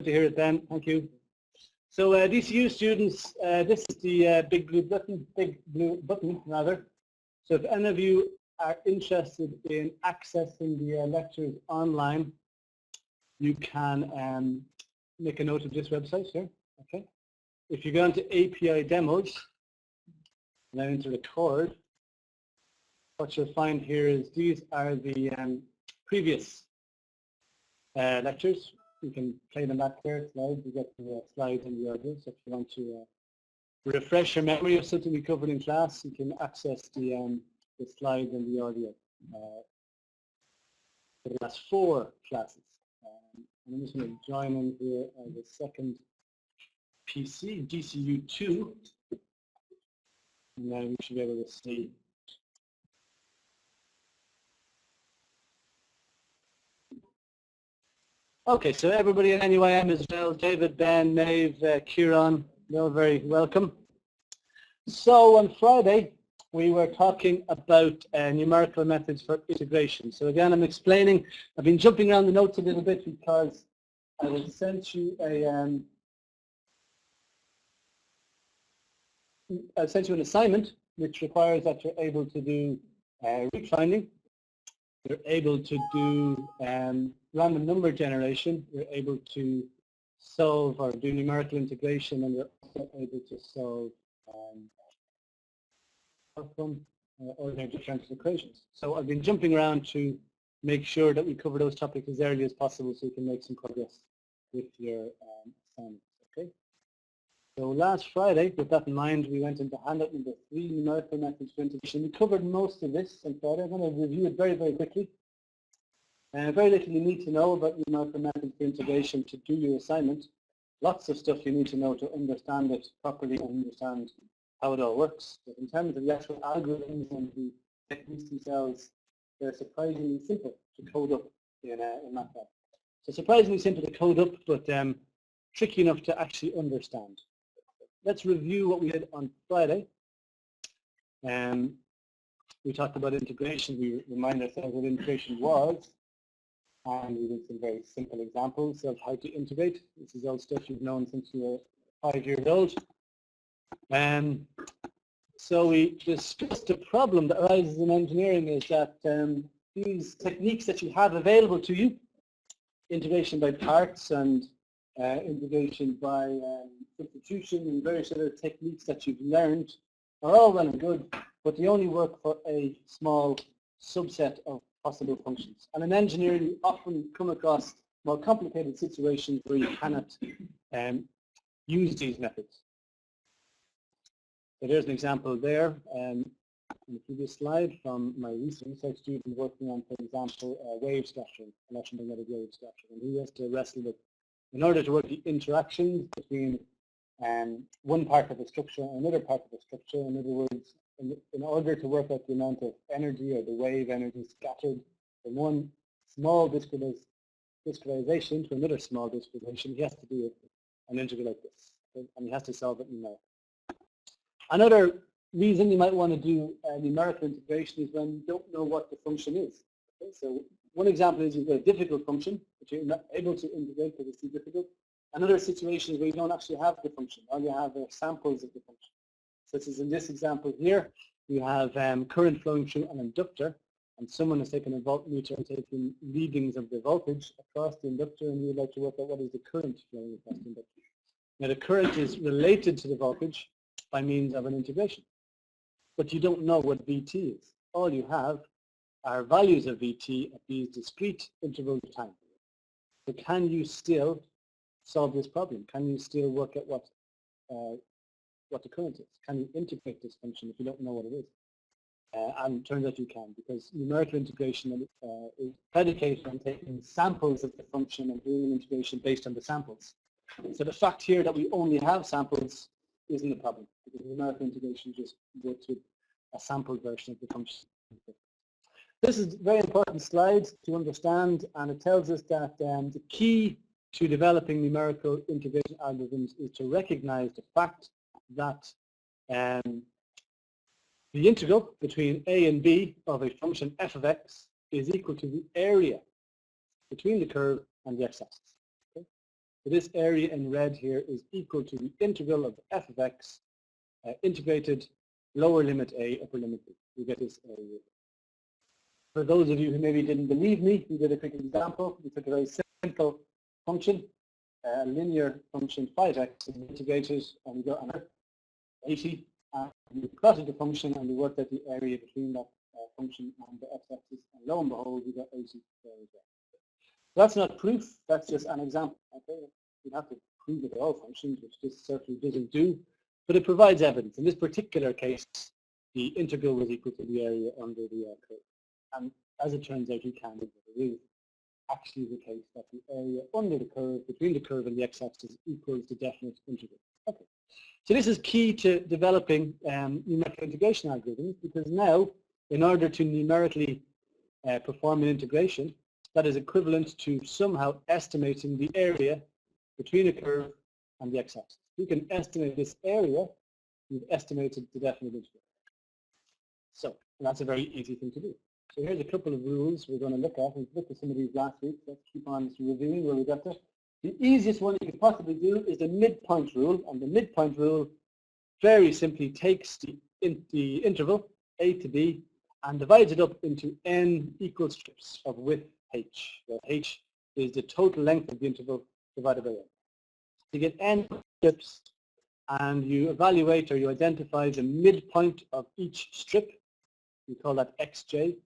to hear it, Ben. Thank you. So DCU students, this is the big blue button rather. So if any of you are interested in accessing the lectures online, you can make a note of this website here. Okay. If you go into API demos, and then into record, what you'll find here is these are the previous lectures. You can play them back here, slides. You get the slides and the audio. So if you want to refresh your memory of something we covered in class, you can access the slides and the audio for the last 4 classes. I'm just going to join in here the second PC, DCU2, and then we should be able to see. Okay, so everybody in NUIM as well, David, Ben, Maeve, Kieran, you're very welcome. So on Friday, we were talking about numerical methods for integration. So again, I've been jumping around the notes a little bit because I will send you an assignment which requires that you're able to do root finding, you're able to do random number generation, you're able to solve or do numerical integration, and you're also able to solve ordinary differential equations. So I've been jumping around to make sure that we cover those topics as early as possible so you can make some progress with your assignments. Okay. So last Friday, with that in mind, we went into handout number 3, numerical methods for integration. We covered most of this on Friday. I'm going to review it very, very quickly. Very little you need to know about numerical methods for integration to do your assignment. Lots of stuff you need to know to understand it properly and understand how it all works. But in terms of the actual algorithms and the techniques themselves, they're surprisingly simple to code up in MATLAB. So surprisingly simple to code up, but tricky enough to actually understand. Let's review what we did on Friday. We talked about integration. We reminded ourselves what integration was. And we did some very simple examples of how to integrate. This is all stuff you've known since you were 5 years old. So we discussed the problem that arises in engineering is that these techniques that you have available to you, integration by parts and integration by substitution and various other techniques that you've learned are all well and good, but they only work for a small subset of possible functions. And in engineering, you often come across more complicated situations where you cannot use these methods. So there's an example there in the previous slide from my recent research student working on, for example, wave scattering, electromagnetic wave scattering. And he has to wrestle with, in order to work the interactions between one part of a structure and another part of a structure. In other words, in order to work out the amount of energy or the wave energy scattered from one small discretization to another small discretization, he has to do an integral like this, okay? And he has to solve it numerically. Another reason you might want to do numerical integration is when you don't know what the function is. Okay? So one example is you've got a difficult function, but you're not able to integrate because it's too difficult. Another situation is where you don't actually have the function. All you have are samples of the function. Such as in this example here, you have current flowing through an inductor, and someone has taken a voltmeter and taken readings of the voltage across the inductor, and you would like to work out what is the current flowing across the inductor. Now the current is related to the voltage by means of an integration, but you don't know what VT is. All you have are values of VT at these discrete intervals of time. So can you still solve this problem? Can you still work out what the current is? Can you integrate this function if you don't know what it is? And it turns out you can, because numerical integration is predicated on taking samples of the function and doing an integration based on the samples. So the fact here that we only have samples isn't a problem, because numerical integration just works with a sampled version of the function. This is a very important slide to understand, and it tells us that the key to developing numerical integration algorithms is to recognize the fact that the integral between a and b of a function f of x is equal to the area between the curve and the x-axis. Okay? So this area in red here is equal to the integral of f of x integrated lower limit a, upper limit b. You get this area. For those of you who maybe didn't believe me, we did a quick example. We took a very simple function, a linear function 5x, and integrated, and we got an 80. And we plotted the function, and we worked out the area between that function and the x-axis, and lo and behold, we got 80 there as well. So that's not proof, that's just an example. Okay, you have to prove it all functions, which this certainly doesn't do, but it provides evidence. In this particular case, the integral was equal to the area under the curve. And as it turns out, you can do it. It is actually the case that the area under the curve, between the curve and the x-axis, equals the definite integral. Okay. So this is key to developing numerical integration algorithms, because now, in order to numerically perform an integration, that is equivalent to somehow estimating the area between a curve and the x-axis. You can estimate this area, you've estimated the definite integral. So that's a very easy thing to do. So here's a couple of rules we're going to look at. We've looked at some of these last week. Let's keep on reviewing where we got there. The easiest one you could possibly do is the midpoint rule, and the midpoint rule very simply takes the interval a to b and divides it up into n equal strips of width h, where h is the total length of the interval divided by n. You get n strips, and you evaluate or you identify the midpoint of each strip. We call that xj.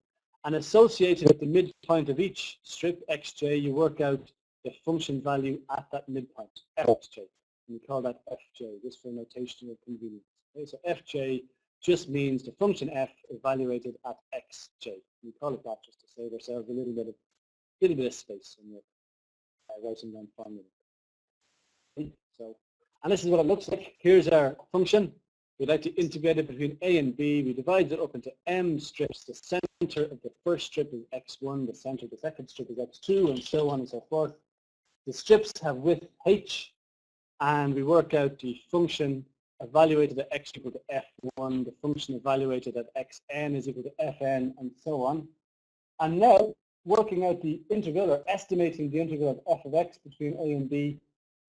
And associated with the midpoint of each strip, xj, you work out the function value at that midpoint, fj. And we call that fj, just for notational convenience. Okay, so fj just means the function f evaluated at xj. We call it that just to save ourselves a little bit of space when we're writing down formula. So, and this is what it looks like. Here's our function. We'd like to integrate it between a and b. We divide it up into m strips. The center of the first strip is x1, the center of the second strip is x2, and so on and so forth. The strips have width h, and we work out the function evaluated at x equal to f1, the function evaluated at xn is equal to fn, and so on. And now, working out the integral, or estimating the integral of f of x between a and b,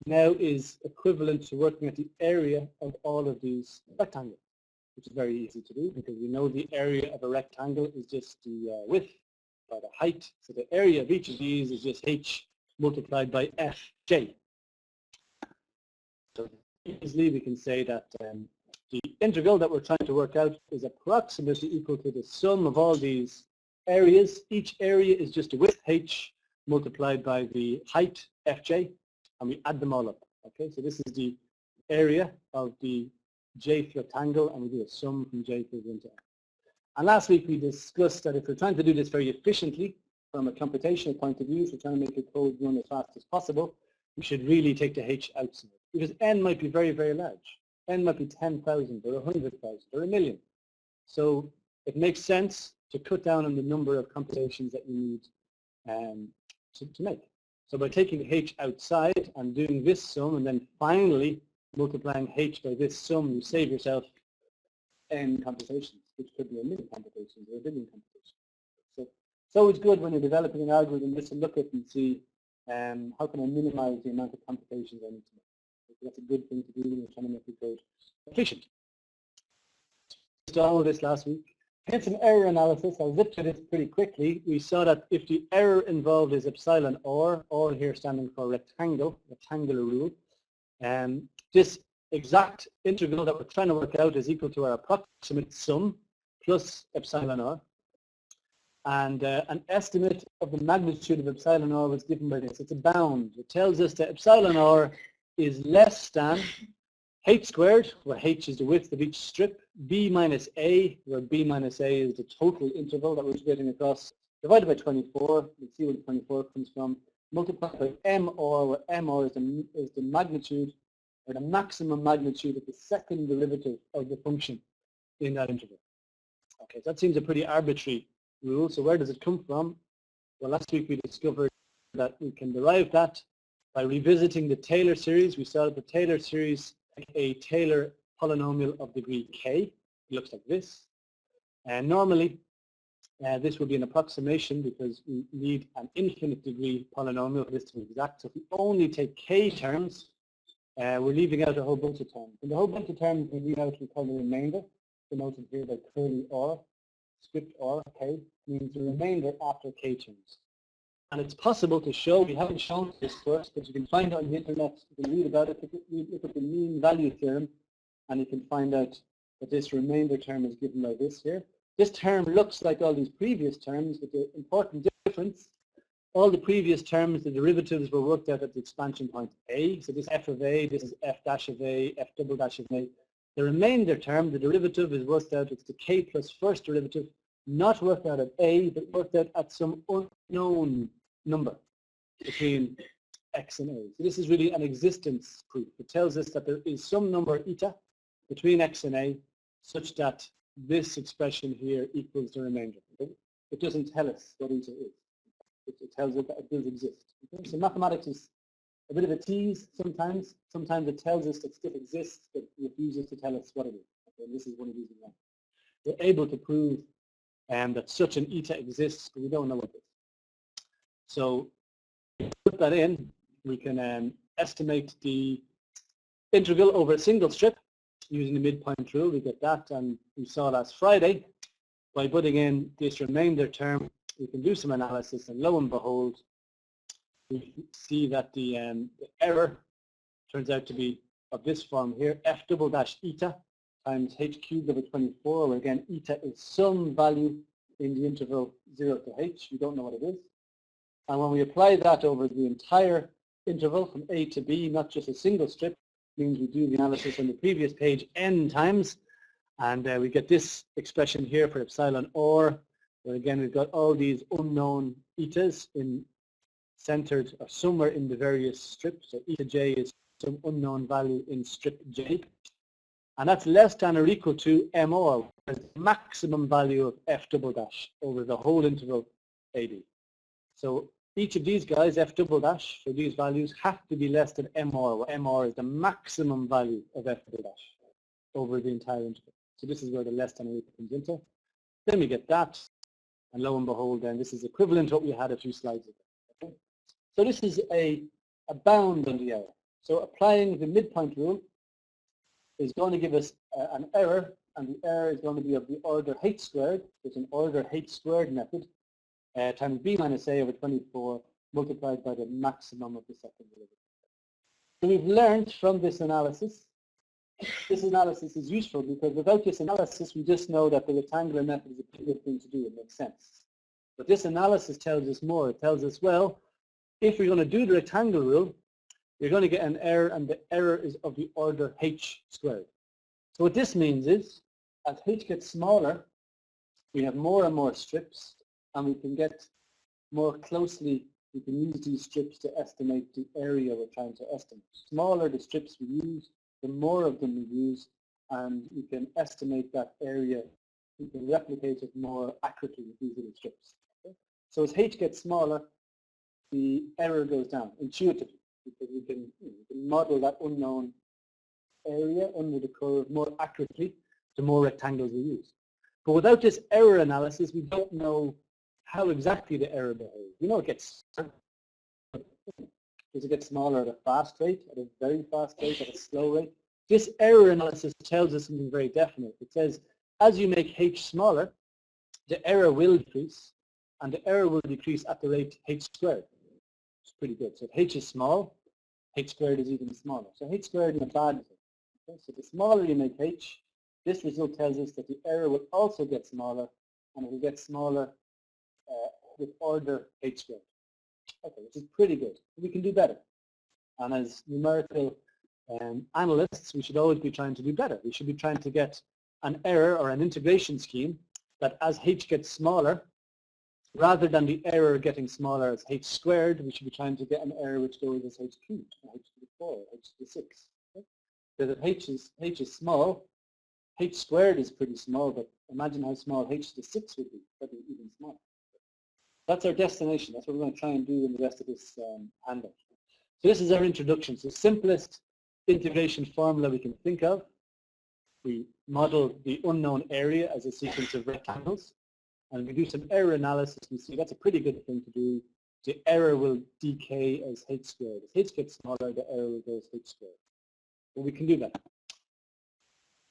now is equivalent to working at the area of all of these rectangles, which is very easy to do because we know the area of a rectangle is just the width by the height. So the area of each of these is just h multiplied by fj. So easily we can say that the integral that we're trying to work out is approximately equal to the sum of all these areas. Each area is just a width h multiplied by the height fj. And we add them all up. Okay, so this is the area of the jth rectangle, and we do a sum from j equals 1 to n. And last week we discussed that if we're trying to do this very efficiently from a computational point of view, if we're trying to make the code run as fast as possible, we should really take the h outside, because n might be very, very large. N might be 10,000 or 100,000 or 1 million. So it makes sense to cut down on the number of computations that you need to make. So by taking h outside and doing this sum and then finally multiplying h by this sum, you save yourself n computations, which could be 1 million computations or 1 billion computations. So it's always good when you're developing an algorithm just to look at and see how can I minimize the amount of computations I need to make. That's a good thing to do when you're trying to make the code efficient. We did all of this last week. Here's some error analysis. I'll zip to this pretty quickly. We saw that if the error involved is epsilon or here standing for rectangular rule, this exact integral that we're trying to work out is equal to our approximate sum plus epsilon r. And an estimate of the magnitude of epsilon r was given by this. It's a bound. It tells us that epsilon r is less than h squared, where h is the width of each strip, b minus a, where b minus a is the total interval that we're integrating across, divided by 24, let's see where the 24 comes from, multiplied by mr, where mr is the magnitude, or the maximum magnitude of the second derivative of the function in that interval. Okay, so that seems a pretty arbitrary rule, so where does it come from? Well, last week we discovered that we can derive that by revisiting the Taylor series. We saw that the Taylor series a Taylor polynomial of degree k. It looks like this. And normally, This would be an approximation because we need an infinite degree polynomial for this to be exact. So if we only take k terms, we're leaving out a whole bunch of terms. And the whole bunch of terms we leave out, we call the remainder, denoted here by curly or, script or, k, means the remainder after k terms. And it's possible to show, we haven't shown this first, but you can find it on the internet, you can read about it, look at the mean value theorem, and you can find out that this remainder term is given by this here. This term looks like all these previous terms, but the important difference, all the previous terms, the derivatives were worked out at the expansion point a. So this f of a, this is f dash of a, f double dash of a. The remainder term, the derivative is worked out, it's the k plus first derivative, not worked out at a, but worked out at some unknown number between x and a. So this is really an existence proof. It tells us that there is some number eta between x and a such that this expression here equals the remainder. Okay? It doesn't tell us what eta is. It tells us that it does exist. Okay? So mathematics is a bit of a tease sometimes. Sometimes it tells us that stuff exists, but refuses to tell us what it is. Okay? And this is one of these examples. We're able to prove that such an eta exists, but we don't know what it is. So put that in, we can estimate the integral over a single strip using the midpoint rule. We get that, and we saw last Friday by putting in this remainder term, we can do some analysis, and lo and behold, we see that the error turns out to be of this form here, f double dash eta times h cubed over 24, where again eta is some value in the interval 0 to h. We don't know what it is. And when we apply that over the entire interval from a to b, not just a single strip, means we do the analysis on the previous page n times, and we get this expression here for epsilon or, where again we've got all these unknown etas centered or somewhere in the various strips. So eta j is some unknown value in strip j, and that's less than or equal to m or, as the maximum value of f double dash over the whole interval ad. So each of these guys, f double dash, for these values have to be less than m or, where m or is the maximum value of f double dash over the entire interval. So this is where the less than or equal comes into. Then we get that, and lo and behold, then this is equivalent to what we had a few slides ago. Okay? So this is a bound on the error. So applying the midpoint rule is going to give us an error, and the error is going to be of the order h squared. It's an order h squared method. Times b minus a over 24 multiplied by the maximum of the second derivative. So we've learned from this analysis is useful because without this analysis we just know that the rectangular method is a pretty good thing to do. It makes sense. But this analysis tells us more. It tells us, well, if we're going to do the rectangle rule, you're going to get an error, and the error is of the order h squared. So what this means is, as h gets smaller, we have more and more strips, and we can get more closely, we can use these strips to estimate the area we're trying to estimate. The smaller the strips we use, the more of them we use, and we can estimate that area, we can replicate it more accurately with these little strips. Okay? So as h gets smaller, the error goes down intuitively, because we can model that unknown area under the curve more accurately the more rectangles we use. But without this error analysis, we don't know how exactly the error behaves. We know it gets, does it get smaller at a fast rate, at a very fast rate, at a slow rate? This error analysis tells us something very definite. It says as you make h smaller, the error will decrease, and the error will decrease at the rate h squared. It's pretty good. So if h is small, h squared is even smaller. So h squared is a bad thing. Okay? So the smaller you make h, this result tells us that the error will also get smaller, and it will get smaller with order h squared. Okay, which is pretty good. We can do better. And as numerical analysts, we should always be trying to do better. We should be trying to get an error or an integration scheme that as h gets smaller, rather than the error getting smaller as h squared, we should be trying to get an error which goes as h cubed, h to the 4, h to the 6. Okay? Because if h is small, h squared is pretty small, but imagine how small h to the 6 would be, probably even smaller. That's our destination. That's what we're going to try and do in the rest of this handout. So this is our introduction. So the simplest integration formula we can think of. We model the unknown area as a sequence of rectangles. and we do some error analysis, we see that's a pretty good thing to do. The error will decay as h squared. As h gets smaller, the error will go as h squared. But we can do that.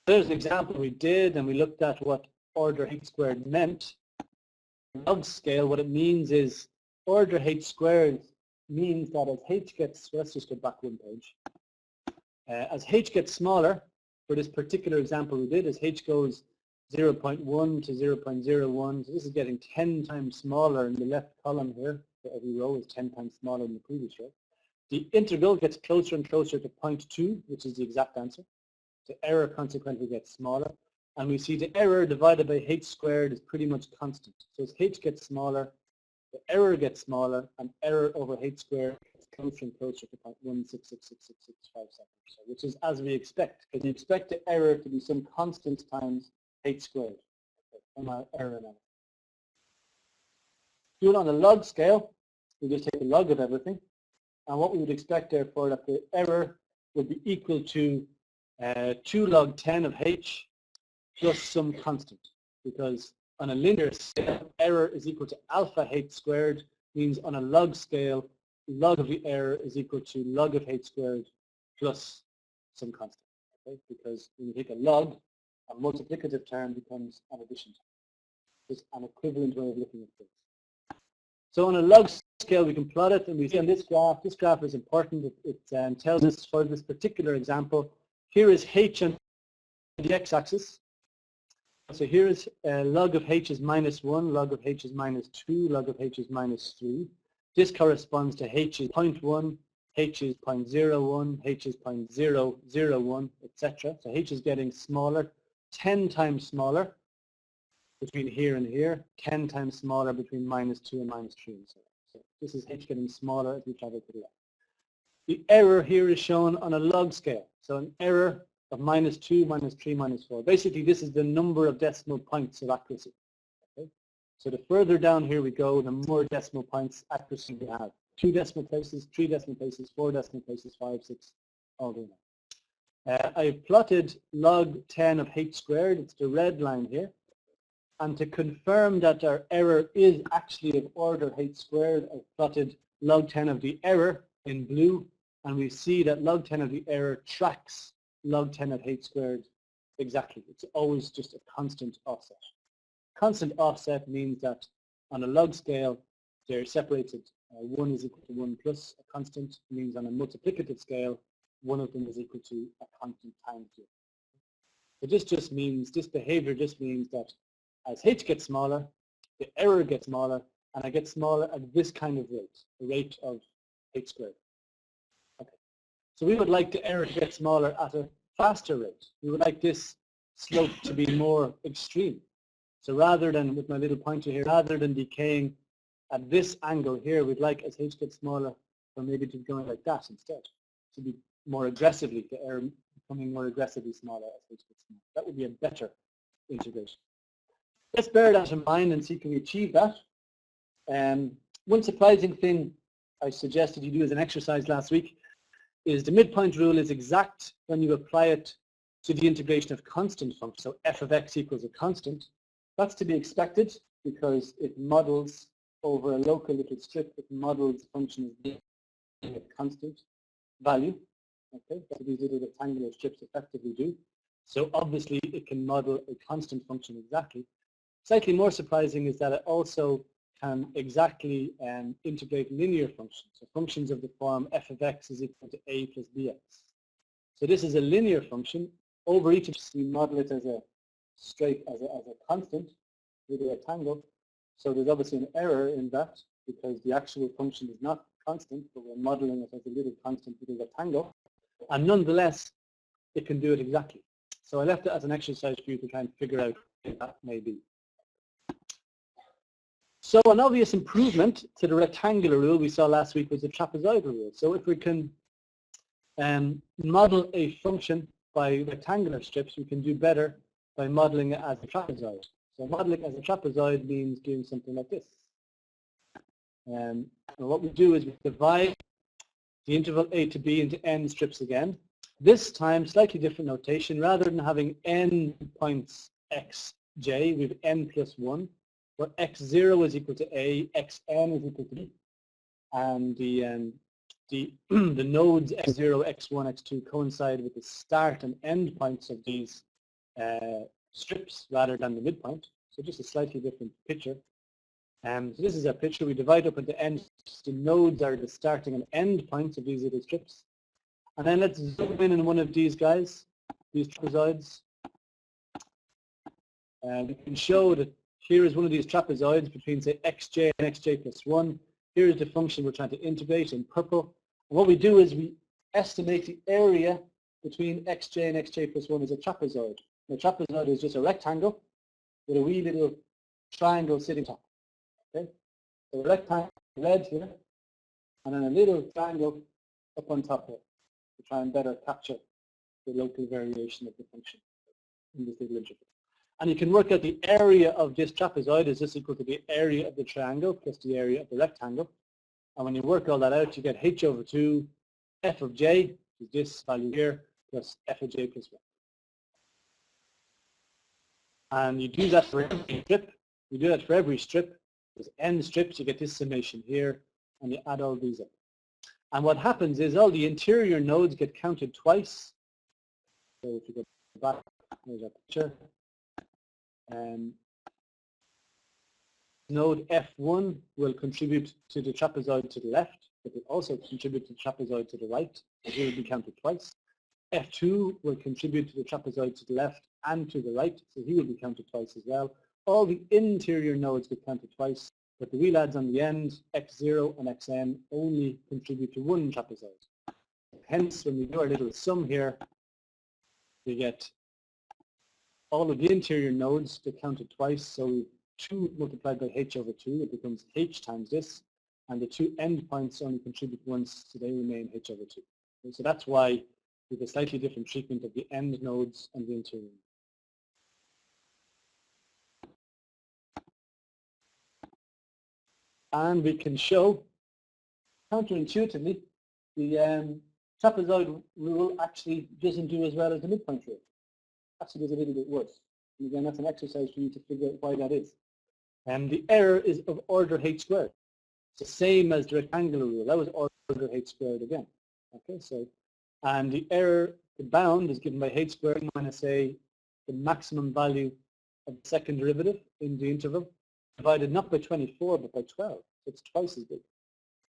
There's an example we did, and we looked at what order h squared meant. Log scale, what it means is order h squared means that as h gets, let's just go back one page. As h gets smaller, for this particular example we did, as h goes 0.1 to 0.01, so this is getting 10 times smaller in the left column here. So every row is 10 times smaller than the previous row. The integral gets closer and closer to 0.2, which is the exact answer. The error consequently gets smaller. And we see the error divided by h squared is pretty much constant. So as h gets smaller, the error gets smaller, and error over h squared gets closer and closer to 0.1666665, which is as we expect, because you expect the error to be some constant times h squared from our error analysis. Do it on a log scale, we just take the log of everything, and what we would expect therefore that the error would be equal to 2 log 10 of h plus some constant, because on a linear scale, error is equal to alpha h squared, means on a log scale, log of the error is equal to log of h squared plus some constant, okay? Because when you take a log, a multiplicative term becomes an addition term. It's an equivalent way of looking at things. So on a log scale, we can plot it, and we see on this graph is important. It tells us for this particular example, here is h on the x-axis. So here is log of h is -1, log of h is -2, log of h is -3. This corresponds to h is 0.1, h is 0.01, h is 0.001, etc. So h is getting smaller, 10 times smaller between here and here, 10 times smaller between -2 and -3, and so on. So this is h getting smaller as we travel to the left. The error here is shown on a log scale. So an error of -2, -3, -4. Basically, this is the number of decimal points of accuracy. Okay? So the further down here we go, the more decimal points accuracy we have. 2 decimal places, 3 decimal places, 4 decimal places, 5, 6, all the way down. I've plotted log 10 of h squared. It's the red line here. And to confirm that our error is actually of order h squared, I've plotted log 10 of the error in blue, and we see that log 10 of the error tracks log 10 of h squared exactly. It's always just a constant offset. Constant offset means that on a log scale, they're separated. 1 is equal to 1 plus a constant, means on a multiplicative scale, one of them is equal to a constant times 0. So this behavior just means that as h gets smaller, the error gets smaller, and I get smaller at this kind of rate, the rate of h squared. Okay. So we would like the error to get smaller at a faster rate. We would like this slope to be more extreme. So rather than, with my little pointer here, rather than decaying at this angle here, we'd like as h gets smaller, or maybe to be going like that instead, to be more aggressively, the error becoming more aggressively smaller as h gets smaller. That would be a better integration. Let's bear that in mind and see can we achieve that. One surprising thing I suggested you do as an exercise last week is the midpoint rule is exact when you apply it to the integration of constant functions. So f of x equals a constant. That's to be expected because it models over a local little strip, it models the function as being a constant value. Okay, that's what these little rectangular strips effectively do. So obviously it can model a constant function exactly. Slightly more surprising is that it also can exactly integrate linear functions, so functions of the form f of x is equal to a plus bx. So this is a linear function. Over each of we model it as a straight, as a constant with a rectangle. So there's obviously an error in that because the actual function is not constant, but we're modeling it as a little constant with a rectangle. And nonetheless, it can do it exactly. So I left it as an exercise for you to try and figure out what that may be. So an obvious improvement to the rectangular rule we saw last week was the trapezoidal rule. So if we can model a function by rectangular strips, we can do better by modeling it as a trapezoid. So modeling as a trapezoid means doing something like this. And what we do is we divide the interval a to b into n strips again. This time, slightly different notation. Rather than having n points x, j, we have n plus 1. where x0 is equal to a, xn is equal to b, and the nodes x0, x1, x2 coincide with the start and end points of these strips rather than the midpoint. So just a slightly different picture. So this is a picture. We divide up into ends. The nodes are the starting and end points of these little strips. And then let's zoom in on one of these guys, these trapezoids. We can show that here is one of these trapezoids between, say, xj and xj plus 1. Here is the function we're trying to integrate in purple. And what we do is we estimate the area between xj and xj plus 1 as a trapezoid. The trapezoid is just a rectangle with a wee little triangle sitting top. Okay? So a rectangle red here, and then a little triangle up on top here to try and better capture the local variation of the function in this little interval. And you can work out the area of this trapezoid is just equal to the area of the triangle plus the area of the rectangle. And when you work all that out, you get h over 2 f of j, which is this value here, plus f of j plus 1. And you do that for every strip. You do that for every strip. There's n strips, you get this summation here, and you add all these up. And what happens is all the interior nodes get counted twice. So if you go back, there's our picture. Node F1 will contribute to the trapezoid to the left, but it also contribute to the trapezoid to the right. It will be counted twice. F2 will contribute to the trapezoid to the left and to the right, so he will be counted twice as well. All the interior nodes get counted twice, but the wee lads on the end, x0 and xn, only contribute to one trapezoid. Hence, when we do our little sum here, we get all of the interior nodes get counted twice, so 2 multiplied by h over 2, it becomes h times this, and the two endpoints only contribute once, so they remain h over 2. Okay, so that's why we have a slightly different treatment of the end nodes and the interior. And we can show, counterintuitively, the trapezoid rule actually doesn't do as well as the midpoint rule. Actually does a little bit worse. And again, that's an exercise for you to figure out why that is. And the error is of order h squared. It's the same as the rectangular rule. That was order h squared again. Okay, so, and the error, the bound is given by h squared minus a, the maximum value of the second derivative in the interval, divided not by 24, but by 12. So it's twice as big.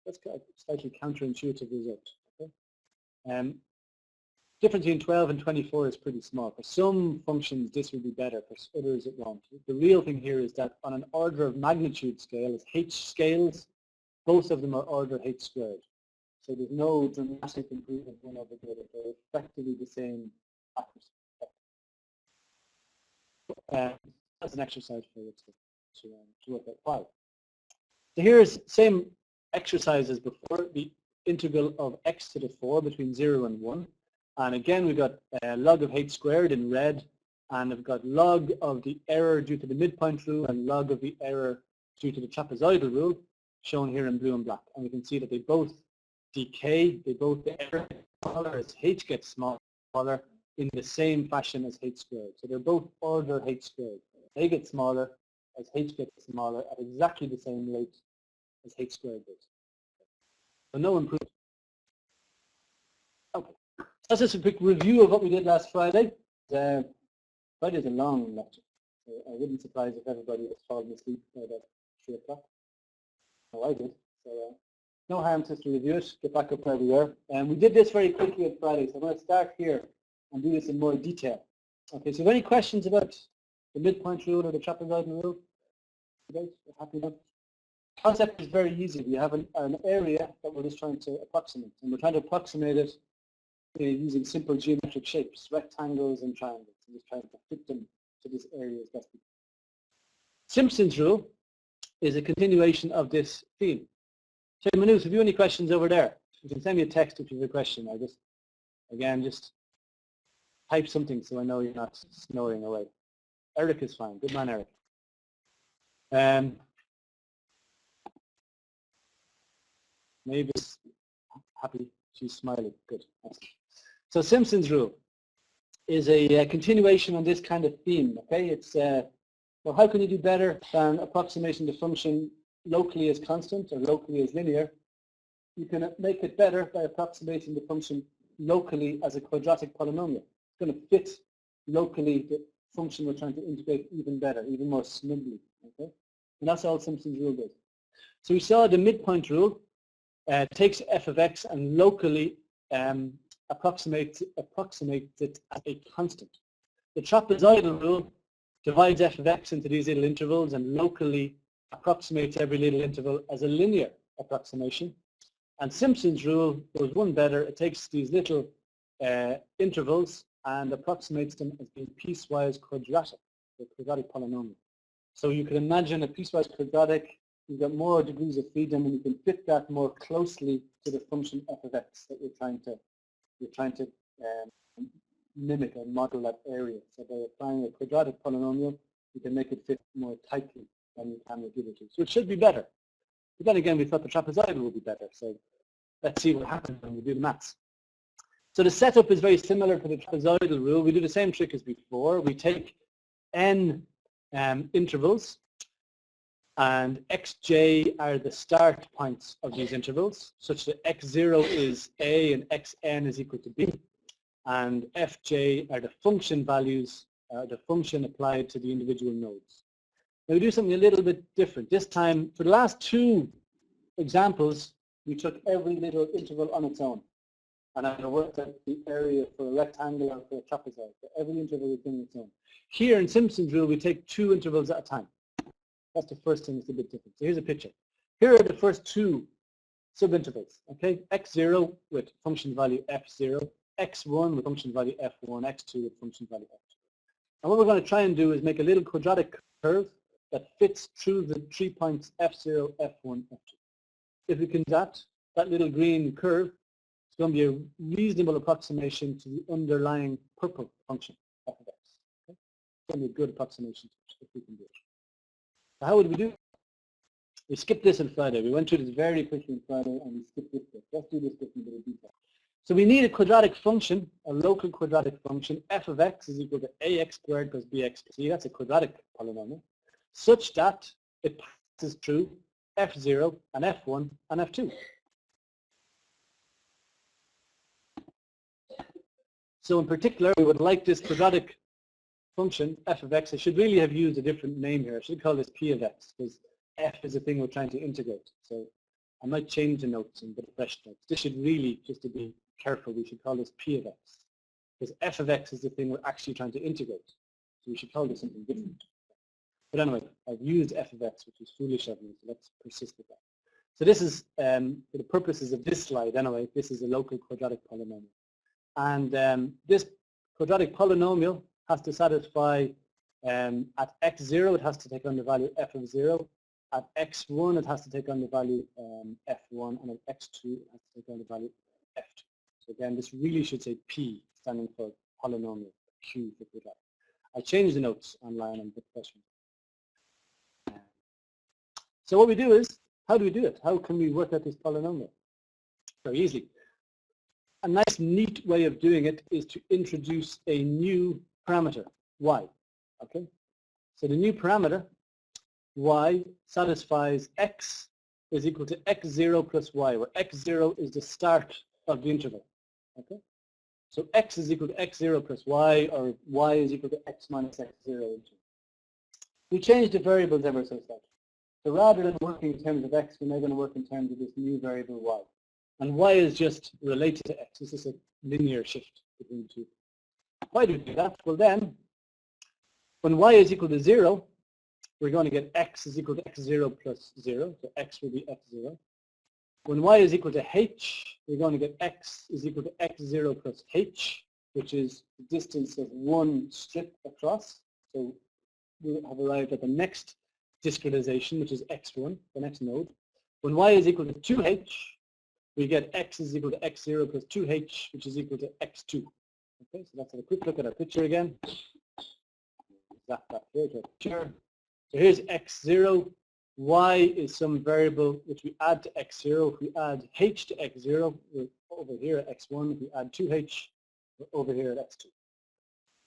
That's a slightly counterintuitive result. Okay? Difference between 12 and 24 is pretty small. For some functions, this will be better. For others, it won't. The real thing here is that on an order of magnitude scale, as h scales, both of them are order h squared. So there's no dramatic improvement one over the other. They're effectively the same accuracy. That's an exercise for you to work out why. So here's same exercise as before, the integral of x to the 4 between 0 and 1. And again, we've got log of h squared in red, and we've got log of the error due to the midpoint rule and log of the error due to the trapezoidal rule, shown here in blue and black. And we can see that they both decay, the error gets smaller as h gets smaller in the same fashion as h squared. So they're both order h squared. They get smaller as h gets smaller at exactly the same rate as h squared does. So no improvement. Okay. That's just a quick review of what we did last Friday. Friday's a long lecture. So I wouldn't be surprised if everybody was falling asleep by about 3 o'clock. Oh, I did. So no harm just to review it, get back up where we were. And we did this very quickly on Friday, so I'm going to start here and do this in more detail. Okay, so if any questions about the midpoint rule or the trapezoidal rule? You guys are happy enough? The concept is very easy. We have an area that we're just trying to approximate, and we're trying to approximate it using simple geometric shapes, rectangles and triangles, and just trying to fit them to this area as best we can. Simpson's rule is a continuation of this theme. So Manus, have you any questions over there? You can send me a text if you have a question. I just, again, just type something so I know you're not snoring away. Eric is fine. Good man, Eric. Mavis, happy. She's smiling. Good. So Simpson's rule is a continuation on this kind of theme. Okay, it's Well, how can you do better than approximating the function locally as constant or locally as linear? You can make it better by approximating the function locally as a quadratic polynomial. It's going to fit locally the function we're trying to integrate even better, even more smoothly. Okay? And that's all Simpson's rule does. So we saw the midpoint rule takes f of x and locally approximates it at a constant. The trapezoidal rule divides f of x into these little intervals and locally approximates every little interval as a linear approximation. And Simpson's rule goes one better. It takes these little intervals and approximates them as being piecewise quadratic, the quadratic polynomial. So you can imagine a piecewise quadratic, you've got more degrees of freedom and you can fit that more closely to the function f of x that you're trying to mimic or model that area. So by applying a quadratic polynomial, you can make it fit more tightly than you can with the other two. So it should be better. But then again, we thought the trapezoidal would be better. So let's see what happens when we do the maths. So the setup is very similar to the trapezoidal rule. We do the same trick as before. We take n intervals, and xj are the start points of these intervals, such that x0 is a and xn is equal to b. And fj are the function values, the function applied to the individual nodes. Now we do something a little bit different. This time, for the last two examples, we took every little interval on its own. And I worked out the area for a rectangle and for a trapezoid. So every interval is on its own. Here in Simpson's rule, we take two intervals at a time. That's the first thing that's a bit different. So here's a picture. Here are the first two subintervals. Okay, x0 with function value f0, x1 with function value f1, x2 with function value f2. And what we're going to try and do is make a little quadratic curve that fits through the 3 points f0, f1, f2. If we can do that, that little green curve is going to be a reasonable approximation to the underlying purple function f of x. Okay? It's going to be a good approximation if we can do it. So how would we do it? We skipped this on Friday. We went through this very quickly on Friday and we skipped this bit. Let's do this bit in a bit of detail. So we need a quadratic function, a local quadratic function. F of x is equal to ax squared plus bx plus c. That's a quadratic polynomial, such that it passes through f0 and f1 and f2. So in particular, we would like this quadratic function, f of x. I should really have used a different name here. I should call this p of x, because f is the thing we're trying to integrate. So I might change the notes and put fresh notes. This should really, just to be careful, we should call this p of x, because f of x is the thing we're actually trying to integrate. So we should call this something different. But anyway, I've used f of x, which is foolish of me, so let's persist with that. So this is, for the purposes of this slide anyway, this is a local quadratic polynomial. And this quadratic polynomial has to satisfy, at x0 it has to take on the value f of 0, at x1 it has to take on the value f1, and at x2 it has to take on the value f2. So again, this really should say p, standing for polynomial, q for quadratic. I changed the notes online and put questions. So what we do is, how do we do it? How can we work out this polynomial? Very easily. A nice, neat way of doing it is to introduce a new parameter, y. Okay? So the new parameter, y, satisfies x is equal to x0 plus y, where x0 is the start of the interval. Okay? So x is equal to x0 plus y, or y is equal to x minus x0 interval. We changed the variables ever so slightly. So rather than working in terms of x, we're now going to work in terms of this new variable y. And y is just related to x. This is a linear shift between the two. Why do we do that? Well then, when y is equal to 0, we're going to get x is equal to x0 plus 0. So x will be f0. When y is equal to h, we're going to get x is equal to x0 plus h, which is the distance of one strip across. So we have arrived at the next discretization, which is x1, the next node. When y is equal to 2h, we get x is equal to x0 plus 2h, which is equal to x2. Okay, so let's have a quick look at our picture again. Back here to our picture. So here's x0. Y is some variable which we add to x0. If we add h to x0, we're over here at x1. If we add 2h, we're over here at x2.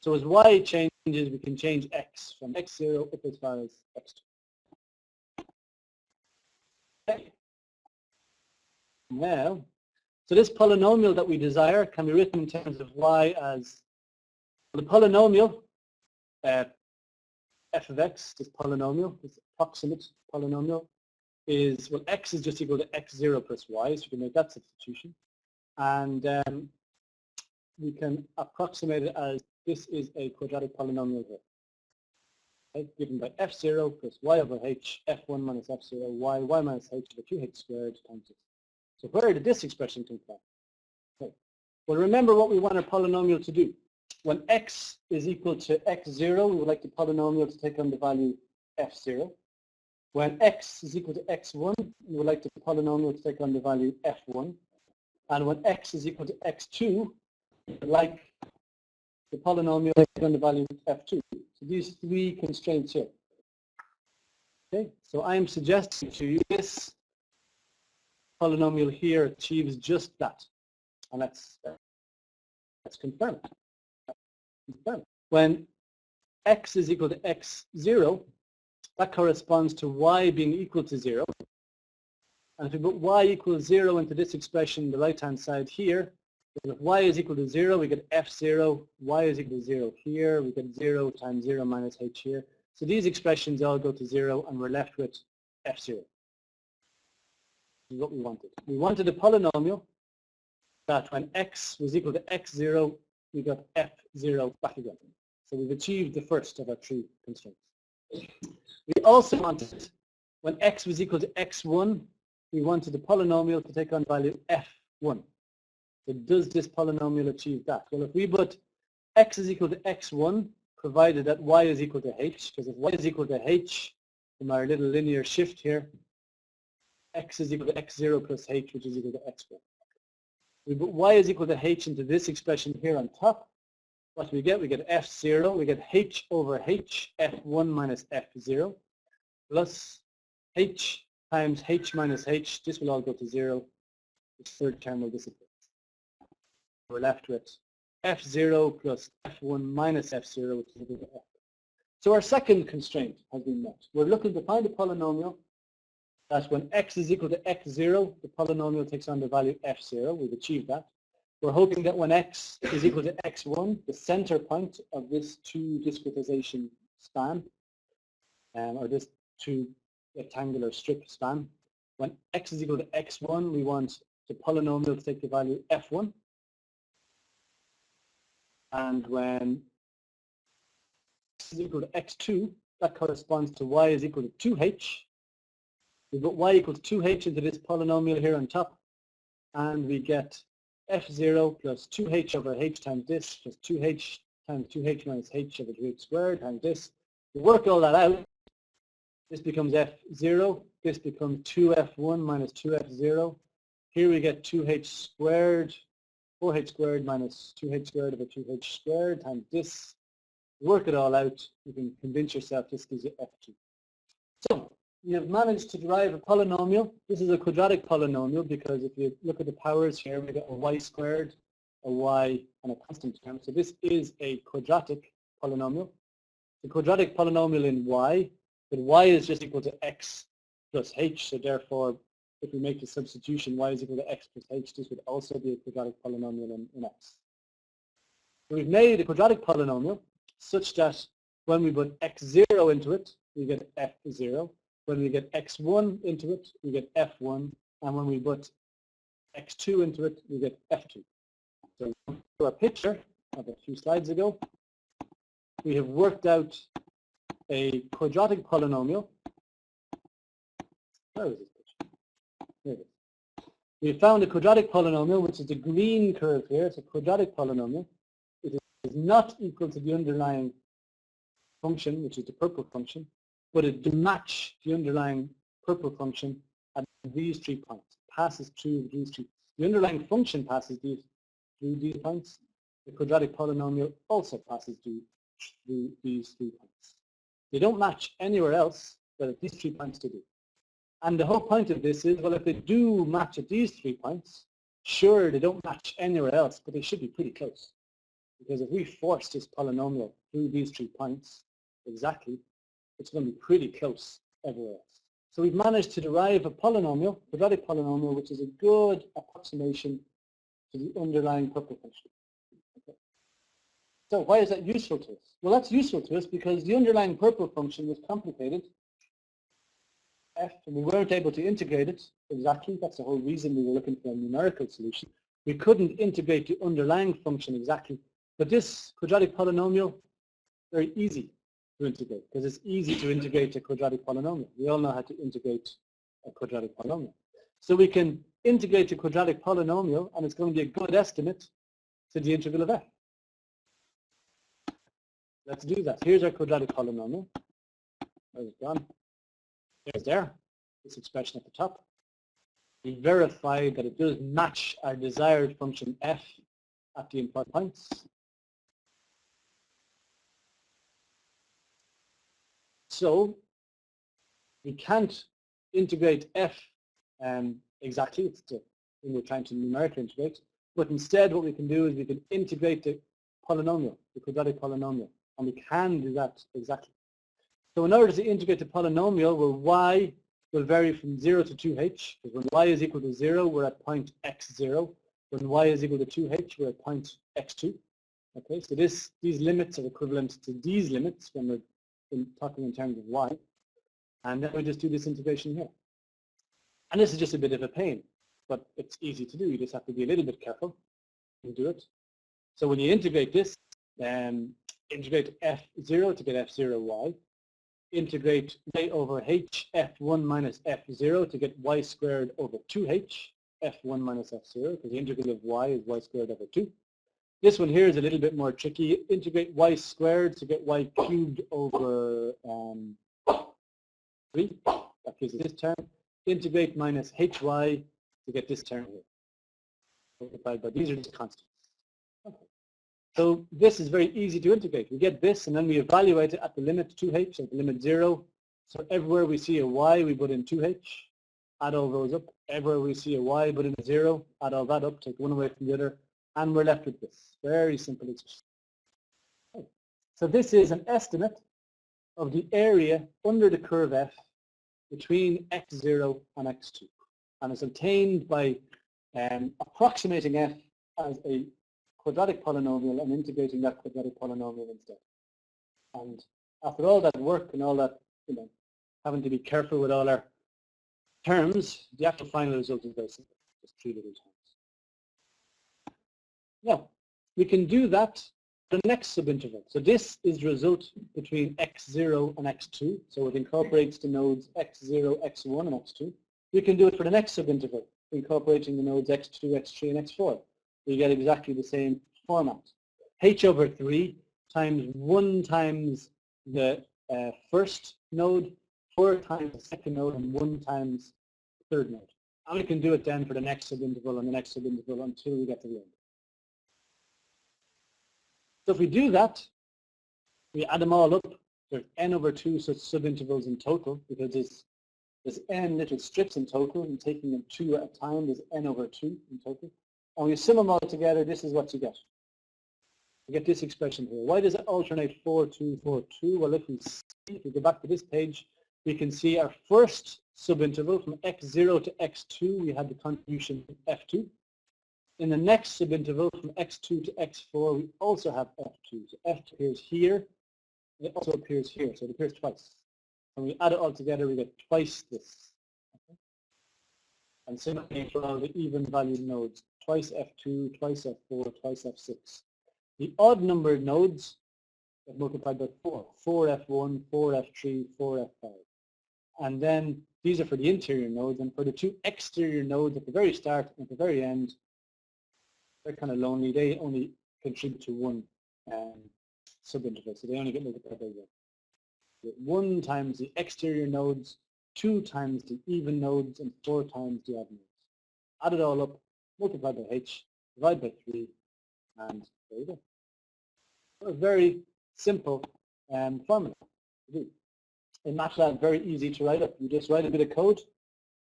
So as y changes, we can change x from x0 up as far as x2. Okay. Now, so this polynomial that we desire can be written in terms of y as the polynomial f of x, this polynomial, this approximate polynomial, is, well, x is just equal to x0 plus y, so we can make that substitution. And we can approximate it as this is a quadratic polynomial here. Okay, given by f0 plus y over h, f1 minus f0, y minus h over 2h squared times this. So where did this expression come from? Okay. Well, remember what we want our polynomial to do. When x is equal to x0, we would like the polynomial to take on the value f0. When x is equal to x1, we would like the polynomial to take on the value f1. And when x is equal to x2, we would like the polynomial to take on the value f2. So these three constraints here. Okay, so I am suggesting to you this polynomial here achieves just that. And let's confirm it. When x is equal to x0, that corresponds to y being equal to 0. And if we put y equals 0 into this expression on the right-hand side here, if y is equal to 0, we get f0, y is equal to 0 here, we get 0 times 0 minus h here. So these expressions all go to 0, and we're left with f0. This is what we wanted. We wanted a polynomial that when x was equal to x0, we got f0 back again. So we've achieved the first of our three constraints. We also wanted, when x was equal to x1, we wanted the polynomial to take on value f1. So does this polynomial achieve that? Well, if we put x is equal to x1, provided that y is equal to h, because if y is equal to h, from our little linear shift here, x is equal to x0 plus h, which is equal to x1. We put y is equal to h into this expression here on top. What do we get? We get f0, we get h over h, f1 minus f0, plus h times h minus h. This will all go to 0. The third term will disappear. We're left with f0 plus f1 minus f0, which is equal to f. So our second constraint has been met. We're looking to find a polynomial that when x is equal to x0, the polynomial takes on the value f0. We've achieved that. We're hoping that when x is equal to x1, the center point of this two discretization span, or this two rectangular strip span, when x is equal to x1, we want the polynomial to take the value f1. And when x is equal to x2, that corresponds to y is equal to 2h. We put y equals 2h into this polynomial here on top, and we get f0 plus 2h over h times this, plus 2h times 2h minus h over 2h squared times this. We work all that out. This becomes f0. This becomes 2f1 minus 2f0. Here we get 2h squared, 4h squared minus 2h squared over 2h squared times this. Work it all out. You can convince yourself this gives you f2. So you have managed to derive a polynomial. This is a quadratic polynomial because if you look at the powers here, we get a y squared, a y, and a constant term. So this is a quadratic polynomial. The quadratic polynomial in y, but y is just equal to x plus h. So therefore, if we make the substitution, y is equal to x plus h, this would also be a quadratic polynomial in x. So we've made a quadratic polynomial such that when we put x0 into it, we get f0. When we get x1 into it, we get f1, and when we put x2 into it, we get f2. So for a picture of a few slides ago, we have worked out a quadratic polynomial. Where is this picture? Here it is. We found a quadratic polynomial, which is the green curve here. It's a quadratic polynomial. It is not equal to the underlying function, which is the purple function, but it does match the underlying purple function at these 3 points. It passes through these 3. The underlying function passes through these points. The quadratic polynomial also passes through these 3 points. They don't match anywhere else, but at these 3 points they do. And the whole point of this is, well, if they do match at these 3 points, sure, they don't match anywhere else, but they should be pretty close. Because if we force this polynomial through these 3 points exactly, it's going to be pretty close everywhere else. So we've managed to derive a polynomial, quadratic polynomial, which is a good approximation to the underlying purple function. Okay. So why is that useful to us? Well, that's useful to us because the underlying purple function was complicated, f, and we weren't able to integrate it exactly. That's the whole reason we were looking for a numerical solution. We couldn't integrate the underlying function exactly, but this quadratic polynomial, very easy to integrate because it's easy to integrate a quadratic polynomial. We all know how to integrate a quadratic polynomial. So we can integrate a quadratic polynomial and it's going to be a good estimate to the integral of f. Let's do that. Here's our quadratic polynomial. Where's it gone? There's there, this expression at the top. We verify that it does match our desired function f at the input points. So we can't integrate f exactly, it's the thing we're trying to numerically integrate, but instead what we can do is we can integrate the polynomial, the quadratic polynomial, and we can do that exactly. So in order to integrate the polynomial where y will vary from 0 to 2h, because when y is equal to 0, we're at point x0. When y is equal to 2h, we're at point x2. Okay, so these limits are equivalent to these limits when we're talking in terms of y. And then we just do this integration here. And this is just a bit of a pain, but it's easy to do. You just have to be a little bit careful and do it. So when you integrate this, integrate f0 to get f0y. Integrate y over h f1 minus f0 to get y squared over 2h f1 minus f0, because the integral of y is y squared over 2. This one here is a little bit more tricky. Integrate y squared to get y cubed over 3. That gives us this term. Integrate minus hy to get this term here. Multiplied by these are just constants. Okay. So this is very easy to integrate. We get this and then we evaluate it at the limit 2h, at the limit 0. So everywhere we see a y, we put in 2h, add all those up. Everywhere we see a y, put in a 0, add all that up, take one away from the other, and we're left with this. Very simple expression. Okay. So this is an estimate of the area under the curve f between x0 and x2. And it's obtained by approximating f as a quadratic polynomial and integrating that quadratic polynomial instead. And after all that work and all that, having to be careful with all our terms, the actual final result is very simple, just 3 little terms. Now, we can do that for the next subinterval. So this is the result between x0 and x2. So it incorporates the nodes x0, x1, and x2. We can do it for the next subinterval, incorporating the nodes x2, x3, and x4. We get exactly the same format. H over 3 times 1 times the first node, 4 times the second node, and 1 times the third node. And we can do it then for the next subinterval and the next subinterval until we get to the end. So if we do that, we add them all up. There's n over 2 such subintervals in total, because there's n little strips in total, and taking them 2 at a time, there's n over 2 in total. And we sum them all together, this is what you get. You get this expression here. Why does it alternate 4, 2, 4, 2? Well, if we go back to this page, we can see our first subinterval from x0 to x2, we had the contribution f2. In the next subinterval from x2 to x4, we also have f2. So f2 appears here, and it also appears here, so it appears twice. When we add it all together, we get twice this. Okay? And similarly for all the even valued nodes, twice f2, twice f4, twice f6. The odd numbered nodes get multiplied by 4. 4f1, 4f3, 4f5. And then these are for the interior nodes, and for the 2 exterior nodes at the very start and at the very end, they're kind of lonely. They only contribute to 1 subinterval, so they only get multiplied by 1. 1 times the exterior nodes, 2 times the even nodes, and 4 times the odd nodes. Add it all up, multiply by h, divide by 3, and there you go. A very simple formula to do. In MATLAB, very easy to write up. You just write a bit of code.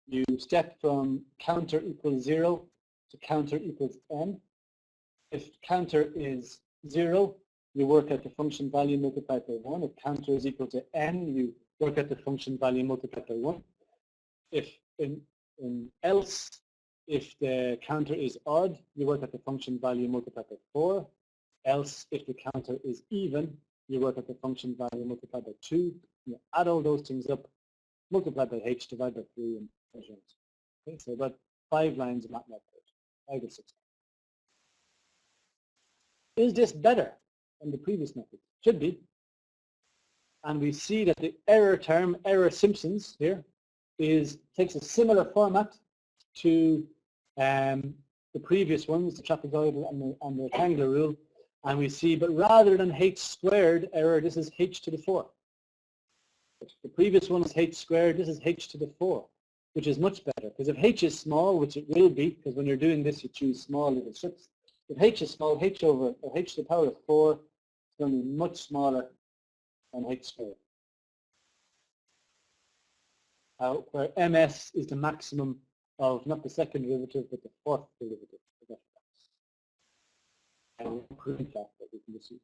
You step from counter equals 0 to counter equals n. If counter is 0, you work out the function value multiplied by 1. If counter is equal to n, you work out the function value multiplied by 1. If else, if the counter is odd, you work out the function value multiplied by 4. Else, if the counter is even, you work out the function value multiplied by 2. You add all those things up, multiply by h, divide by 3, and measure it. Okay, so about 5 lines of MATLAB code, 5 or 6. Is this better than the previous method? Should be. And we see that the error term, error Simpsons here, takes a similar format to the previous ones, the trapezoidal and the rectangular rule. And we see, but rather than h squared error, this is h to the 4. The previous one was h squared, this is h to the 4, which is much better. Because if h is small, which it will be, because when you're doing this, you choose small little strips. If h is small, h to the power of 4 is going to be much smaller than h squared. Where ms is the maximum of not the second derivative, but the fourth derivative. And we'll prove that we can just use.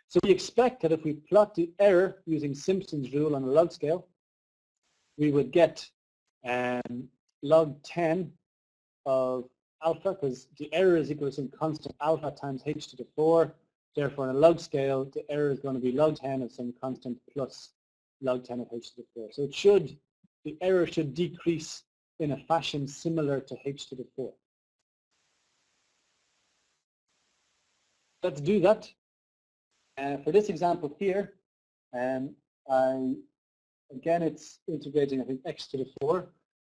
So we expect that if we plot the error using Simpson's rule on a log scale, we would get log 10 of alpha, because the error is equal to some constant alpha times h to the 4. Therefore, on a log scale, the error is going to be log 10 of some constant plus log 10 of h to the 4. So the error should decrease in a fashion similar to h to the 4. Let's do that. For this example here, again, it's integrating, I think, x to the 4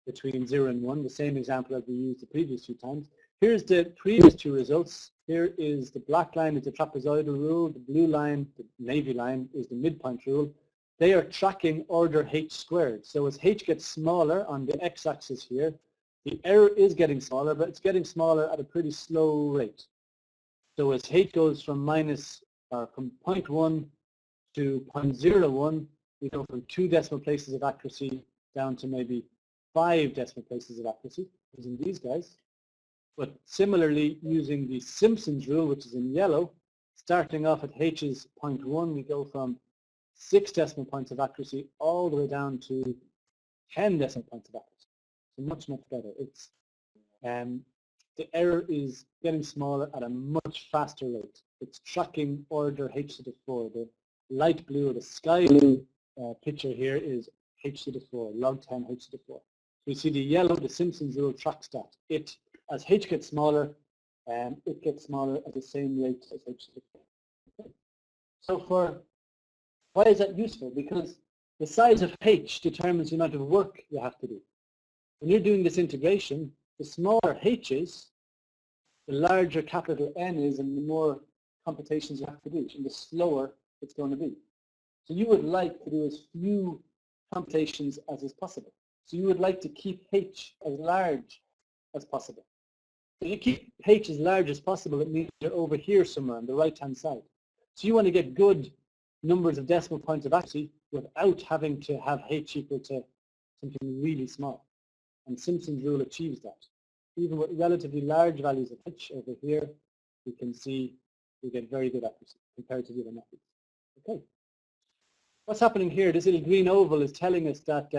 between 0 and 1, the same example as we used the previous few times. Here's the previous two results. Here is the black line is the trapezoidal rule, the blue line, the navy line, is the midpoint rule. They are tracking order h squared. So as h gets smaller on the x-axis here, the error is getting smaller, but it's getting smaller at a pretty slow rate. So as h goes from from 0.1 to 0.01, we go from 2 decimal places of accuracy down to maybe 5 decimal places of accuracy using these guys. But similarly, using the Simpson's rule, which is in yellow, starting off at h is 0.1, we go from 6 decimal points of accuracy all the way down to 10 decimal points of accuracy. So much, much better. It's the error is getting smaller at a much faster rate. It's tracking order h to the 4. The light blue or the sky blue picture here is h to the 4, log 10 h to the 4. We see the yellow, the Simpsons rule tracks that. As h gets smaller, it gets smaller at the same rate as h to the 4. So why is that useful? Because the size of h determines the amount of work you have to do. When you're doing this integration, the smaller h is, the larger capital N is, and the more computations you have to do, and the slower it's going to be. So you would like to do as few computations as is possible. So you would like to keep h as large as possible. If you keep h as large as possible, it means you're over here somewhere on the right-hand side. So you want to get good numbers of decimal points of accuracy without having to have h equal to something really small. And Simpson's rule achieves that. Even with relatively large values of h over here, we can see we get very good accuracy compared to the other methods. Okay. What's happening here, this little green oval is telling us that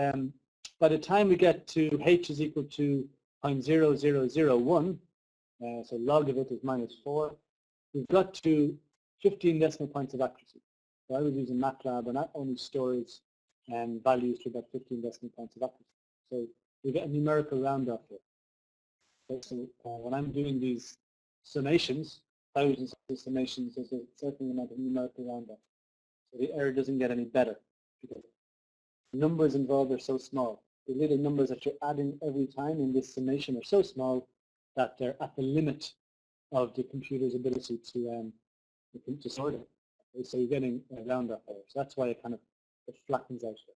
by the time we get to h is equal to 0.0001, so log of it is -4, we've got to 15 decimal points of accuracy. So I was using MATLAB, and that only stores values to about 15 decimal points of accuracy. So we get a numerical round-off here. Okay, so when I'm doing these summations, thousands of summations, there's a certain amount of numerical round-off. So the error doesn't get any better because the numbers involved are so small. The little numbers that you're adding every time in this summation are so small that they're at the limit of the computer's ability to sort it. Okay, so you're getting a round-off error. So that's why it flattens out here.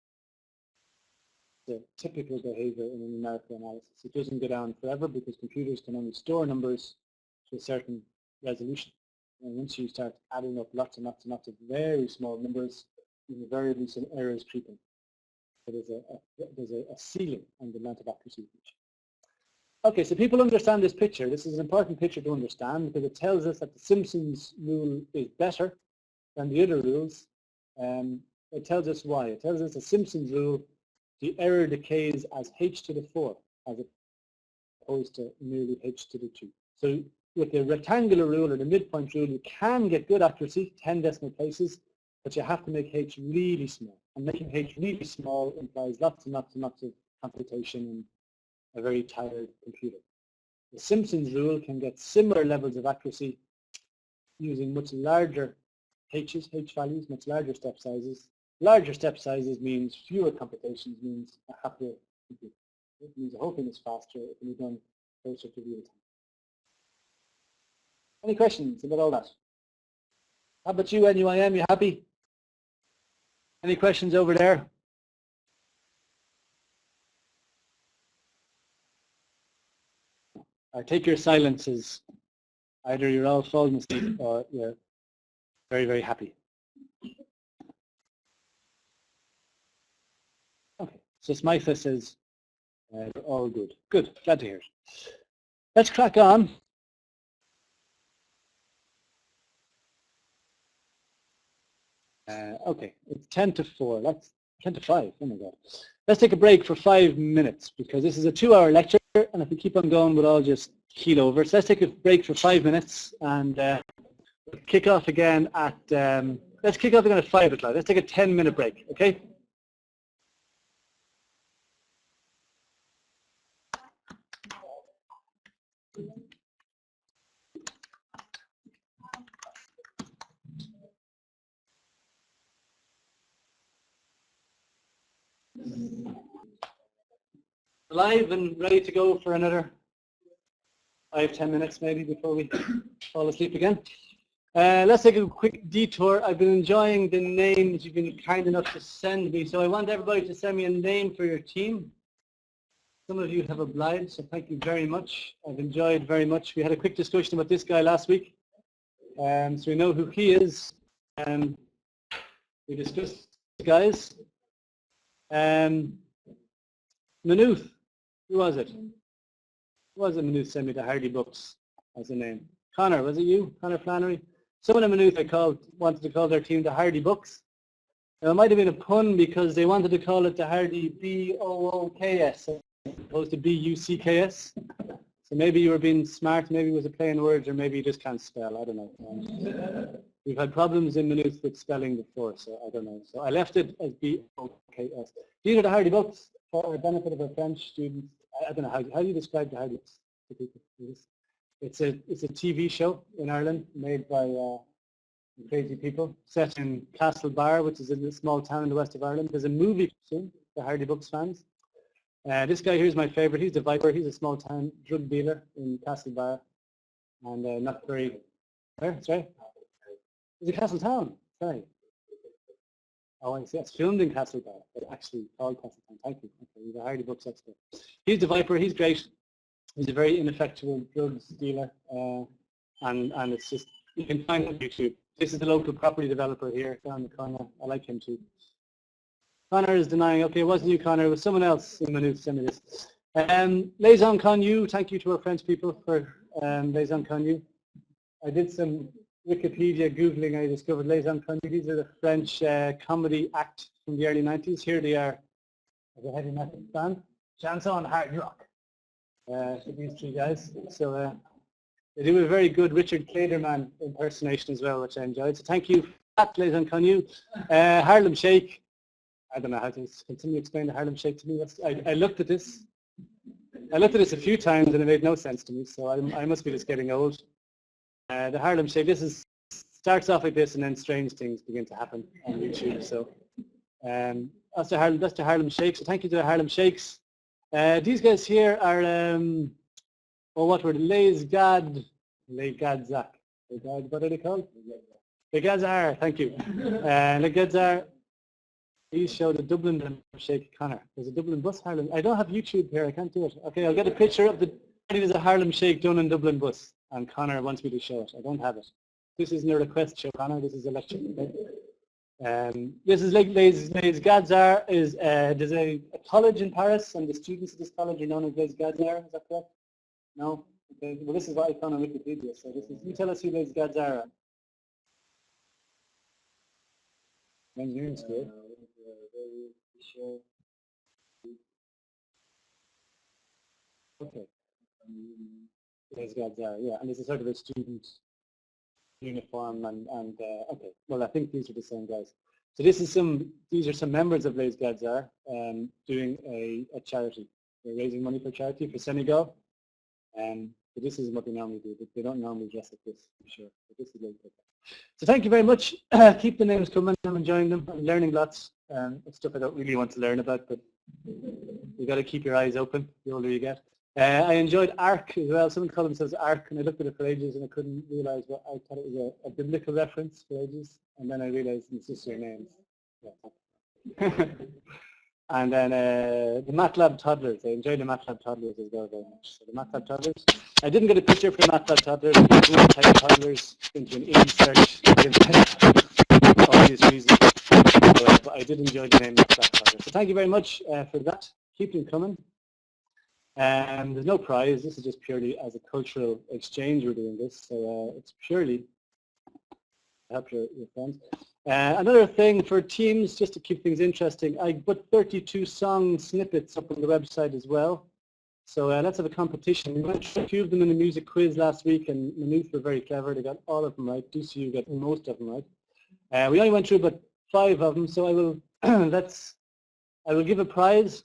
The typical behavior in a numerical analysis. It doesn't go down forever because computers can only store numbers to a certain resolution. And once you start adding up lots and lots and lots of very small numbers, invariably some errors creeping. So there's a ceiling on the amount of accuracy. Okay, so people understand this picture. This is an important picture to understand because it tells us that the Simpsons rule is better than the other rules. It tells us why. It tells us the Simpsons rule, the error decays as h to the 4 as opposed to merely h to the 2. So with the rectangular rule or the midpoint rule, you can get good accuracy, 10 decimal places, but you have to make h really small. And making h really small implies lots and lots and lots of computation and a very tired computer. The Simpsons rule can get similar levels of accuracy using much larger h values, much larger step sizes. Larger step sizes means fewer computations, means a happier computer. It means the whole thing is faster, it can be done closer to real time. Any questions about all that? How about you, NUIM, you happy? Any questions over there? I take your silence as either you're all falling asleep or you're very, very happy. Okay, so Smitha says we're all good. Good, glad to hear it. Let's crack on. Okay, it's 10 to 4. That's 10 to 5. Oh my God. Let's take a break for 5 minutes because this is a 2-hour lecture, and if we keep on going, we'll all just keel over. So let's take a break for 5 minutes and we'll kick off again at. Let's kick off again at 5 o'clock. Let's take a 10-minute break. Okay. Live and ready to go for another 5-10 minutes maybe before we fall asleep again. Let's take a quick detour. I've been enjoying the names you've been kind enough to send me, so I want everybody to send me a name for your team. Some of you have obliged, so thank you very much. I've enjoyed very much. We had a quick discussion about this guy last week, so we know who he is. We discussed the guys. Maynooth. Who was it? Who was it Maynooth sent me the Hardy books as a name? Connor, was it you? Connor Flannery? Someone in Maynooth wanted to call their team the Hardy Books. Now, it might have been a pun because they wanted to call it the Hardy B-O-O-K-S as opposed to B-U-C-K-S. So maybe you were being smart, maybe it was a play on words, or maybe you just can't spell, I don't know. We've had problems in Maynooth with spelling before, so I don't know. So I left it as B-O-K-S. These are the Hardy Books for the benefit of our French students. I don't know, how do you describe the Hardy Books to people? It's a TV show in Ireland made by crazy people, set in Castlebar, which is a small town in the west of Ireland. There's a movie soon, the Hardy Books fans. This guy here is my favorite. He's the Viper. He's a small town drug dealer in Castlebar, and not very. Where? Sorry. Is it Castletown? Sorry. Oh, I see. It's filmed in Castlebar, but actually called Castletown. Thank you. Okay, he's a Hardy Books expert. He's the Viper. He's great. He's a very ineffectual drugs dealer, and it's just, you can find him on YouTube. This is the local property developer here down the corner. I like him too. Connor is denying. Okay, it wasn't you, Connor. It was someone else in Maynooth sent me this. Liaison Connu, thank you to our French people for Liaison Connu. I did some Wikipedia Googling. I discovered Liaison Connu. These are the French comedy act from the early 90s. Here they are as a heavy metal band. Chanson hard rock. So these three guys. So they do a very good Richard Klederman impersonation as well, which I enjoyed. So thank you for that, Liaison Connu. Harlem Shake. I don't know how to continue to explain the Harlem Shake to me. I looked at this. I looked at this a few times and it made no sense to me, so I must be just getting old. The Harlem Shake, starts off like this and then strange things begin to happen on YouTube. So that's the Harlem Shake. So thank you to the Harlem Shakes. These guys here are, what were the Les Gadzak. What are they called? Les Gadzar, thank you. Les Gadzar. Please show the Dublin Shake, Connor. There's a Dublin bus, Harlem. I don't have YouTube here, I can't do it. Okay, I'll get a picture of there's a Harlem Shake done in Dublin bus, and Connor wants me to show it. I don't have it. This isn't a request show, Connor, this is a lecture. This is Les Gadzar. There's a college in Paris, and the students of this college are known as Les Gadzar, is that correct? No? Okay. Well, this is what I found on Wikipedia. So this is, you tell us who those gods are. Engineering school. Okay. Those gods are, yeah. And this is sort of a student uniform and okay. Well, I think these are the same guys. So this is these are some members of Les Gadzar doing a charity. They're raising money for charity for Senegal. But this is what they normally do. They don't normally dress like this, for sure. But this is Les Gadzar. So thank you very much. Keep the names coming. I'm enjoying them. I'm learning lots. It's stuff I don't really want to learn about, but you've got to keep your eyes open the older you get. I enjoyed ARC as well. Someone called themselves ARC, and I looked at it for ages, and I couldn't realize what I thought it was a biblical reference for ages, and then I realized it's just their names. Yeah. And then the MATLAB toddlers. I enjoyed the MATLAB toddlers as well very much. So the MATLAB toddlers. I didn't get a picture for the MATLAB toddlers. I didn't type toddlers into an image search for obvious reasons. But I did enjoy the name MATLAB toddlers. So thank you very much for that. Keep them coming. There's no prize. This is just purely as a cultural exchange we're doing this. So it's purely to help your friends. Another thing for teams, just to keep things interesting, I put 32 song snippets up on the website as well. So let's have a competition. We went through a few of them in the music quiz last week, and Maynooth were very clever. They got all of them right. DCU got most of them right. We only went through about 5 of them, so I will I will give a prize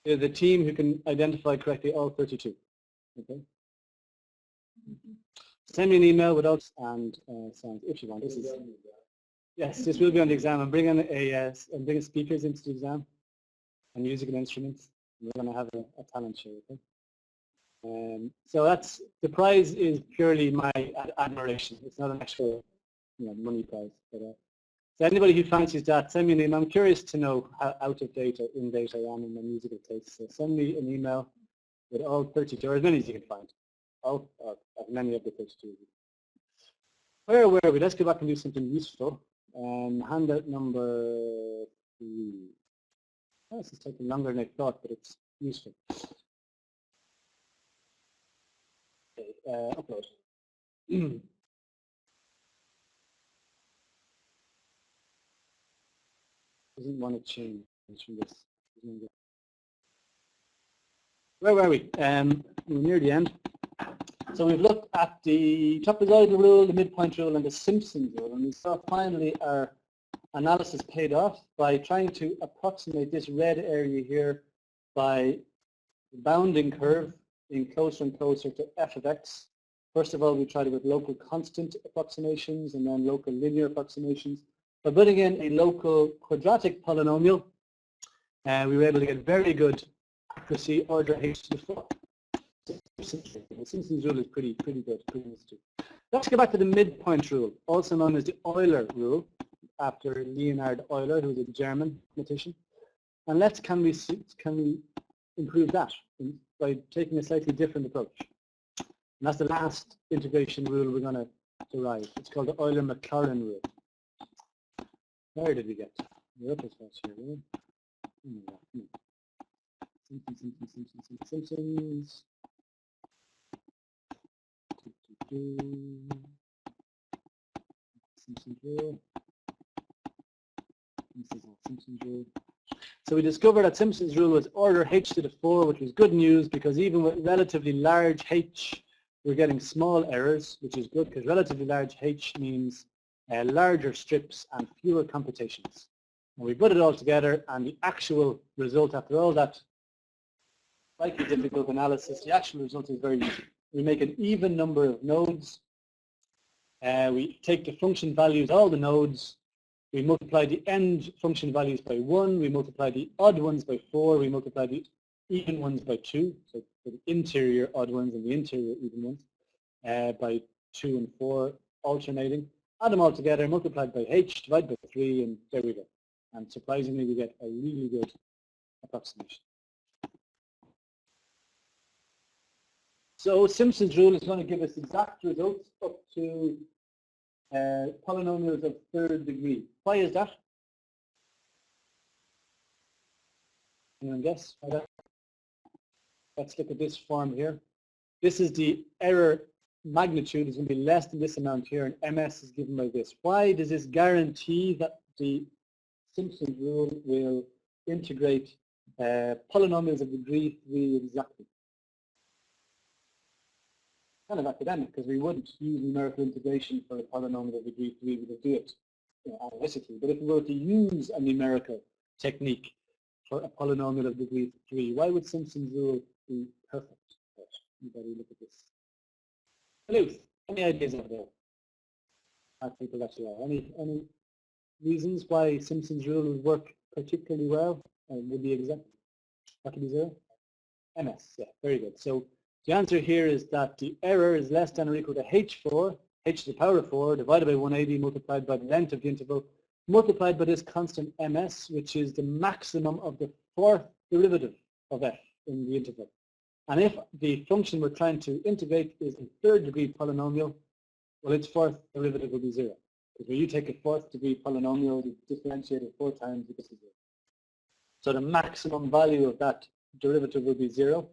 to the team who can identify correctly all 32. Okay. Send me an email with us and songs if you want. This is yes, this will be on the exam. I'm bringing I'm bringing speakers into the exam and music and instruments. We're going to have a talent show. Okay. So that's the prize is purely my admiration. It's not an actual money prize. But, so anybody who fancies that, send me an email. I'm curious to know how out of date or in date I am in my musical taste. So send me an email with all 32, or as many as you can find. All, as many of the 32. Where were we? Let's go back and do something useful. Handout number 3. Oh, this is taking longer than I thought, but it's useful. Okay, upload. Doesn't want to change from this. Where were we? We're near the end. So we've looked at the trapezoidal rule, the midpoint rule, and the Simpsons rule, and we saw finally our analysis paid off by trying to approximate this red area here by the bounding curve being closer and closer to f of x. First of all, we tried it with local constant approximations and then local linear approximations. By putting in a local quadratic polynomial, we were able to get very good accuracy, order h to the 4. The Simpsons rule is pretty good. Let's go back to the midpoint rule, also known as the Euler rule, after Leonhard Euler, who was a German mathematician. And can we improve that by taking a slightly different approach? And that's the last integration rule we're going to derive. It's called the Euler-Maclaurin rule. Where did we get? We're up as fast here, really? Simpsons. Simpsons rule. So we discovered that Simpsons rule was order h to the 4, which was good news because even with relatively large h, we're getting small errors, which is good because relatively large h means larger strips and fewer computations. And we put it all together, and the actual result after all that slightly difficult analysis, the actual result is very easy. We make an even number of nodes. We take the function values, all the nodes. We multiply the end function values by 1. We multiply the odd ones by 4. We multiply the even ones by 2. So for the interior odd ones and the interior even ones by 2 and 4 alternating. Add them all together, multiplied by h, divided by 3, and there we go. And surprisingly, we get a really good approximation. So Simpson's rule is going to give us exact results up to polynomials of 3rd degree. Why is that? Anyone guess? Let's look at this form here. this is the error magnitude is going to be less than this amount here, and MS is given by this. Why does this guarantee that the Simpson's rule will integrate polynomials of degree 3 exactly? Kind of academic, because we wouldn't use numerical integration for a polynomial of degree 3. We would do it analytically. But if we were to use a numerical technique for a polynomial of degree 3, why would Simpson's rule be perfect? Anybody look at this? Hello, any ideas over there? I think that actually are. Any reasons why Simpson's rule would work particularly well and would be exact? What could be 0? MS, yeah, very good. So the answer here is that the error is less than or equal to h4, h to the power of 4, divided by 180, multiplied by the length of the interval, multiplied by this constant ms, which is the maximum of the fourth derivative of f in the interval. And if the function we're trying to integrate is a third degree polynomial, well, its fourth derivative will be 0. Because when you take a fourth degree polynomial, you differentiate it 4 times, it gets to 0. So the maximum value of that derivative will be 0,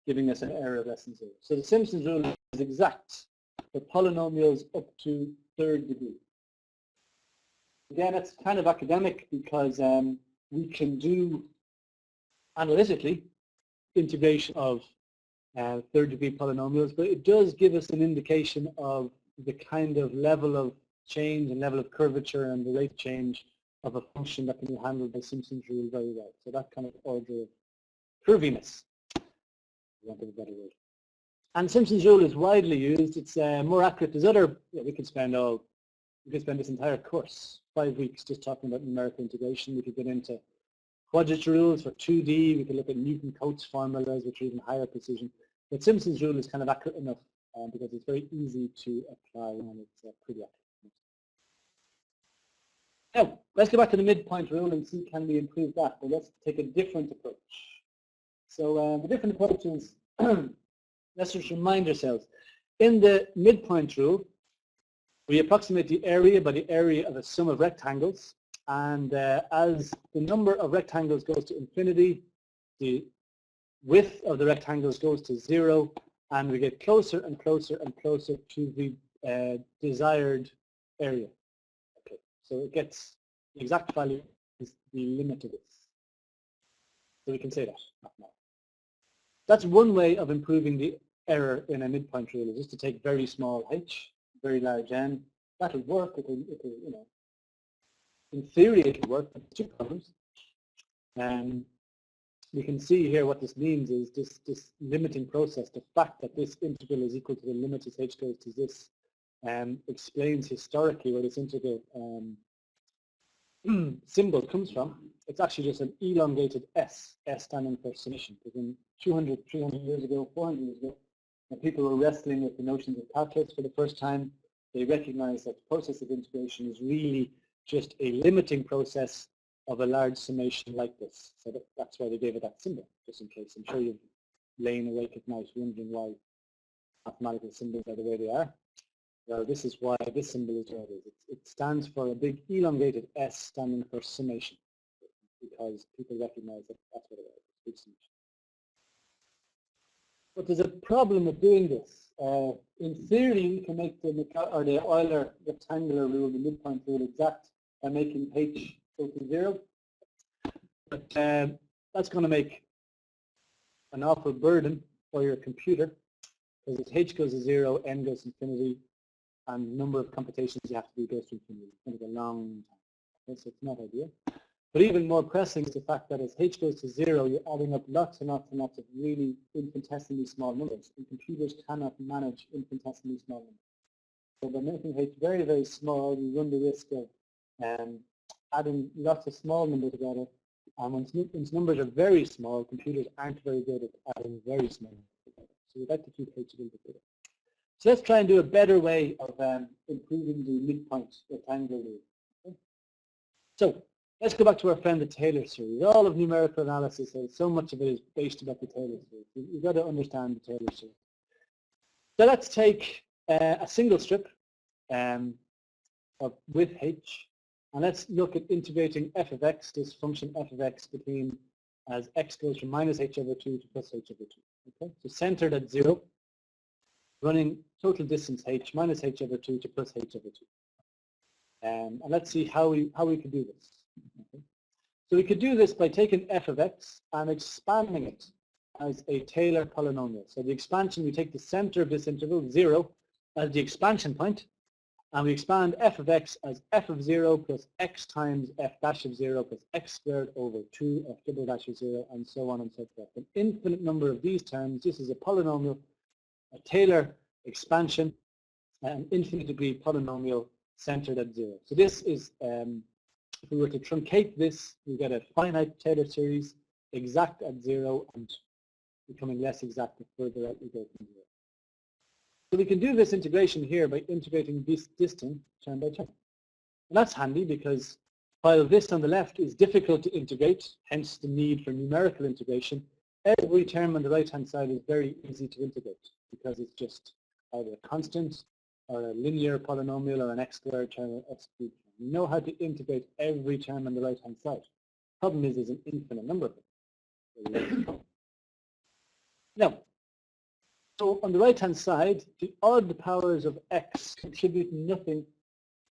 giving us an error of less than 0. So the Simpson's rule is exact for polynomials up to third degree. Again, it's kind of academic because we can do analytically integration of third degree polynomials, but it does give us an indication of the kind of level of change and level of curvature and the rate change of a function that can be handled by Simpson's rule very well. So that kind of order of curviness, for want of a better word. And Simpson's rule is widely used. It's more accurate. There's other, we could spend this entire course, 5 weeks, just talking about numerical integration. We could get into quadrature rules for 2D. We could look at Newton-Cotes formulas, which are even higher precision. But Simpson's rule is kind of accurate enough because it's very easy to apply and it's pretty accurate. Now, let's go back to the midpoint rule and see can we improve that. But let's take a different approach. So the different approach is, let's just remind ourselves. In the midpoint rule, we approximate the area by the area of a sum of rectangles. And as the number of rectangles goes to infinity, the width of the rectangles goes to 0, and we get closer and closer and closer to the desired area. Okay, so it gets the exact value is the limit of this. So we can say that. That's one way of improving the error in a midpoint rule, is just to take very small h, very large n. That'll work. It'll you know, in theory it'll work, but there's 2 problems. We can see here what this means is this limiting process, the fact that this integral is equal to the limit as h goes to this, explains historically where this integral symbol comes from. It's actually just an elongated S standing for summation. Because in 200, 300 years ago, 400 years ago, when people were wrestling with the notions of calculus for the first time, they recognized that the process of integration is really just a limiting process of a large summation like this. So that's why they gave it that symbol, just in case. I'm sure you've lain awake at night wondering why mathematical symbols are the way they are. Well, this is why this symbol is what it is. It stands for a big elongated S standing for summation, because people recognize that that's what it is. It's big summation. But there's a problem with doing this. In theory, you can make the Euler rectangular rule, the midpoint rule, exact by making h go to 0. But that's going to make an awful burden for your computer, because if h goes to 0, n goes to infinity, and the number of computations you have to do goes to infinity. It's going to take a long time. Okay, so it's not ideal. But even more pressing is the fact that as h goes to 0, you're adding up lots and lots and lots of really infinitesimally small numbers. And computers cannot manage infinitesimally small numbers. So by making h very, very small, you run the risk of adding lots of small numbers together. And once numbers are very small, computers aren't very good at adding very small numbers together. So we'd like to keep h a little bit bigger. So let's try and do a better way of improving the midpoint rectangle rule. Okay? So let's go back to our friend the Taylor series. All of numerical analysis, so much of it is based about the Taylor series. You've got to understand the Taylor series. So let's take a single strip with h, and let's look at integrating f of x, this function f of x, between as x goes from minus h over 2 to plus h over 2. Okay, so centered at 0. running total distance h minus h over 2 to plus h over 2. And let's see how we could do this. Okay. So we could do this by taking f of x and expanding it as a Taylor polynomial. So the expansion, we take the center of this interval, 0, as the expansion point, and we expand f of x as f of 0 plus x times f dash of 0 plus x squared over 2 f double dash of 0, and so on and so forth. An infinite number of these terms. This is a polynomial, a Taylor expansion, an infinite degree polynomial centered at 0. So this is, if we were to truncate this, we get a finite Taylor series, exact at 0 and becoming less exact the further out we go from 0. So we can do this integration here by integrating this distance term by term. And that's handy because while this on the left is difficult to integrate, hence the need for numerical integration, every term on the right-hand side is very easy to integrate because it's just either a constant or a linear polynomial or an x squared term or x cubed term. We know how to integrate every term on the right-hand side. Problem is there's an infinite number of them. Now, so on the right-hand side, the odd powers of x contribute nothing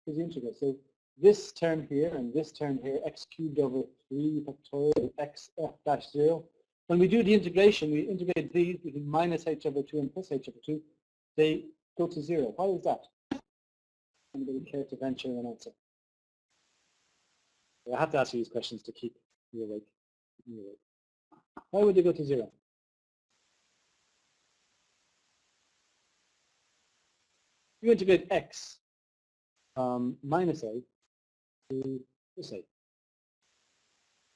to the integral. So this term here and this term here, x cubed over 3 factorial x f dash 0. When we do the integration, we integrate these between minus h over 2 and plus h over 2. They go to 0. Why is that? Anybody care to venture an answer? I have to ask you these questions to keep you awake. Why would they go to 0? You integrate x from minus a to plus a.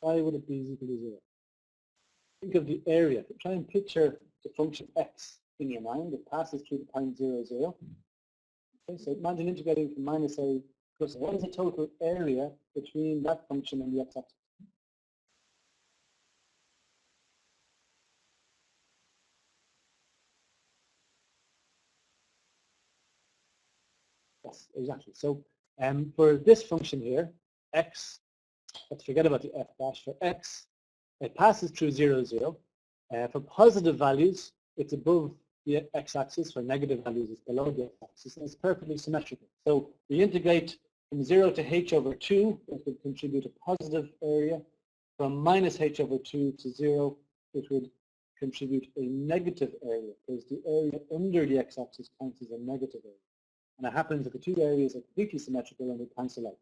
Why would it be equal to 0? Think of the area. Try and picture the function x in your mind. It passes through the point 0, 0. Okay, so imagine integrating from minus a plus a. What is the total area between that function and the x-axis? Yes, exactly. So for this function here, x, let's forget about the f dash. For x, it passes through 0, 0. For positive values, it's above the x-axis. For negative values, it's below the x-axis, and it's perfectly symmetrical. So we integrate from 0 to h over 2, it would contribute a positive area. From minus h over 2 to 0, it would contribute a negative area, because the area under the x-axis counts as a negative area. And it happens that the two areas are completely symmetrical and they cancel out.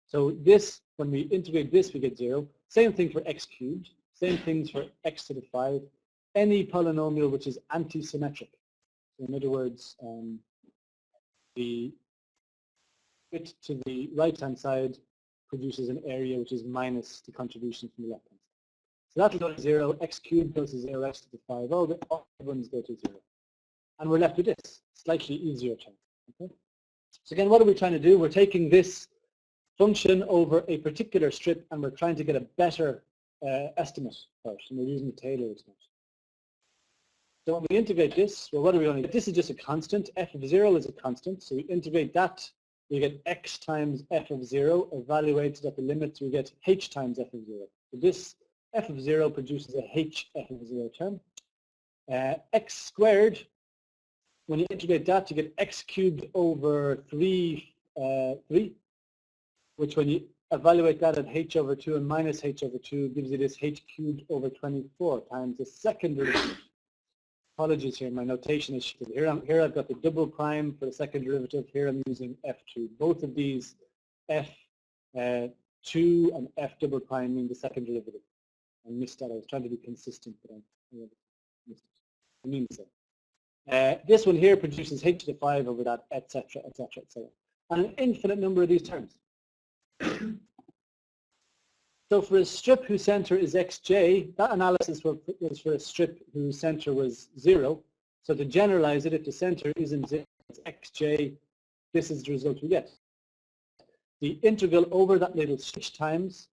So this, when we integrate this, we get 0. Same thing for x cubed. Same things for x to the 5. Any polynomial which is anti-symmetric. So in other words, the bit to the right-hand side produces an area which is minus the contribution from the left-hand side. So that will go to 0. X cubed goes to 0. X to the 5. All the ones go to 0. And we're left with this slightly easier term. Okay? So again, what are we trying to do? We're taking this function over a particular strip and we're trying to get a better estimate first, and we're using the Taylor expansion. So when we integrate this, well, what are we going to get? This is just a constant. F of 0 is a constant, so we integrate that. We get x times f of 0. Evaluated at the limits, we get h times f of 0. So this f of 0 produces a h f of 0 term. X squared, when you integrate that, you get x cubed over 3, which when you evaluate that at h over 2 and minus h over 2 gives you this h cubed over 24 times the second derivative. Apologies here, my notation is shifted. Here I've got the double prime for the second derivative. Here I'm using f2. Both of these f2 and f double prime mean the second derivative. I missed that. I was trying to be consistent, but I missed it. It means so. This one here produces h to the 5 over that, etc., etc., etc. And an infinite number of these terms. So for a strip whose center is xj, that analysis was for a strip whose center was 0. So to generalize it, if the center isn't 0, it's xj, this is the result we get. The integral over that little switch times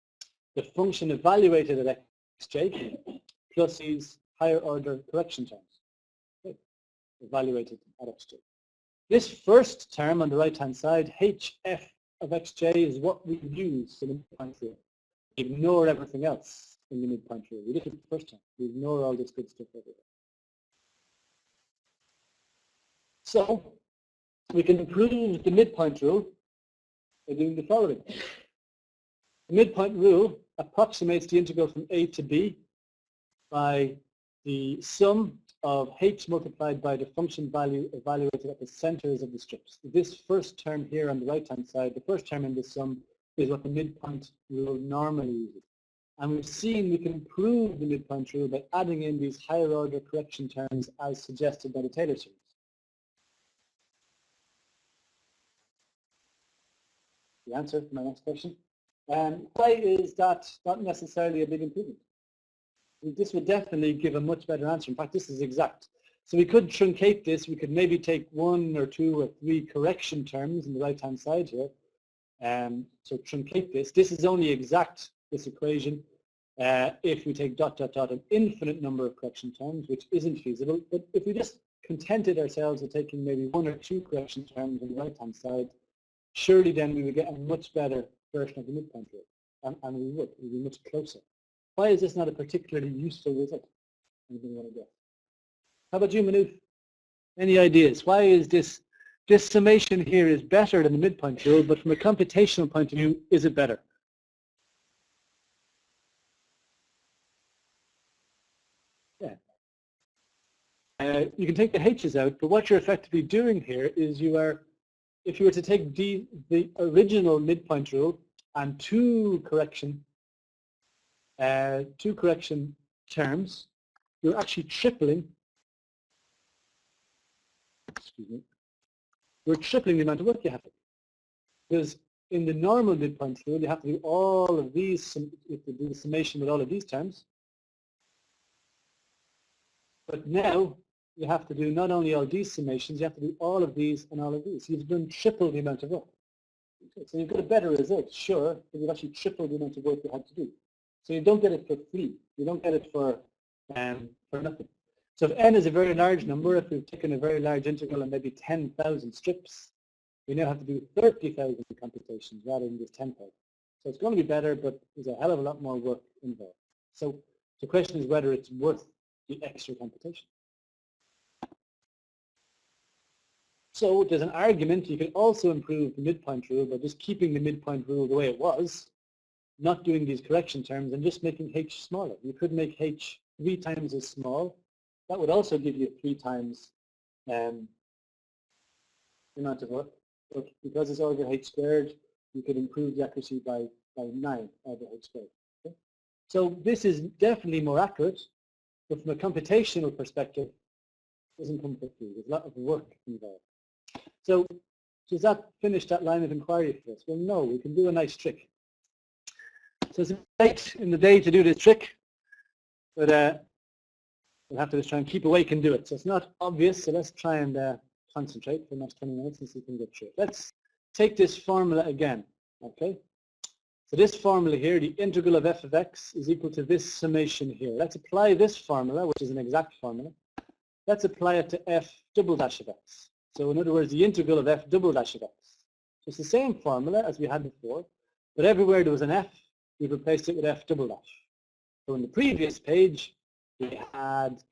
the function evaluated at xj plus these higher order correction terms, okay, evaluated at xj. This first term on the right-hand side, hf of xj, is what we use in the midpoint rule. Ignore everything else in the midpoint rule. We did it the first time. We ignore all this good stuff over there. So we can improve the midpoint rule by doing the following. The midpoint rule approximates the integral from a to b by the sum of h multiplied by the function value evaluated at the centers of the strips. This first term here on the right-hand side, the first term in the sum, is what the midpoint rule normally uses. And we've seen we can improve the midpoint rule by adding in these higher order correction terms as suggested by the Taylor series. The answer to my next question. Why is that not necessarily a big improvement? This would definitely give a much better answer. In fact, this is exact. So we could truncate this. We could maybe take 1 or 2 or 3 correction terms on the right-hand side here. So truncate this. This is only exact, this equation, if we take ... an infinite number of correction terms, which isn't feasible. But if we just contented ourselves with taking maybe 1 or 2 correction terms on the right-hand side, surely then we would get a much better version of the midpoint rule. And we would be much closer. Why is this not a particularly useful result? Anything you want to guess? How about you, Manu? Any ideas? Why is this summation here is better than the midpoint rule, but from a computational point of view, is it better? Yeah. You can take the h's out, but what you're effectively doing here is if you were to take the original midpoint rule and two correction terms, you're actually tripling. Excuse me. You're tripling the amount of work you have to do. Because in the normal midpoint rule, you have to do all of these. You have to do the summation with all of these terms. But now you have to do not only all these summations, you have to do all of these and all of these. You've done triple the amount of work. Okay, so you've got a better result, sure, but you've actually tripled the amount of work you had to do. So you don't get it for free. You don't get it for nothing. So if n is a very large number, if we've taken a very large integral and maybe 10,000 strips, we now have to do 30,000 computations rather than just 10,000. So it's going to be better, but there's a hell of a lot more work involved. So the question is whether it's worth the extra computation. So there's an argument you can also improve the midpoint rule by just keeping the midpoint rule the way it was, not doing these correction terms, and just making h smaller. You could make h 3 times as small. That would also give you 3 times the amount of work. But because it's over h squared, you could improve the accuracy by 9 over h squared. Okay? So this is definitely more accurate, but from a computational perspective, it doesn't come for free. There's a lot of work involved. So does that finish that line of inquiry for us? Well, no, we can do a nice trick. So it's late in the day to do this trick, but we'll have to just try and keep awake and do it. So it's not obvious, so let's try and concentrate for the next 20 minutes and see if we can get through it. Let's take this formula again, okay? So this formula here, the integral of f of x is equal to this summation here. Let's apply this formula, which is an exact formula. Let's apply it to f double dash of x. So in other words, the integral of f double dash of x. So it's the same formula as we had before, but everywhere there was an f, we've replaced it with f double dash. So in the previous page, we had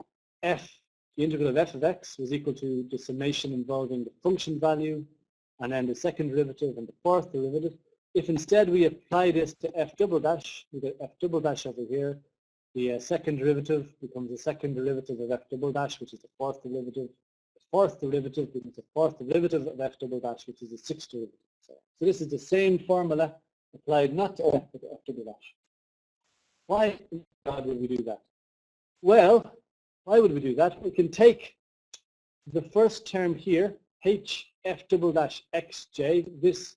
f, the integral of f of x was equal to the summation involving the function value, and then the second derivative and the fourth derivative. If instead we apply this to f double dash, we get f double dash over here. The second derivative becomes the second derivative of f double dash, which is the fourth derivative. The fourth derivative becomes the fourth derivative of f double dash, which is the sixth derivative. So this is the same formula applied not to f, but to f double dash. Why in God would we do that? Well, why would we do that? We can take the first term here, h f double dash xj, this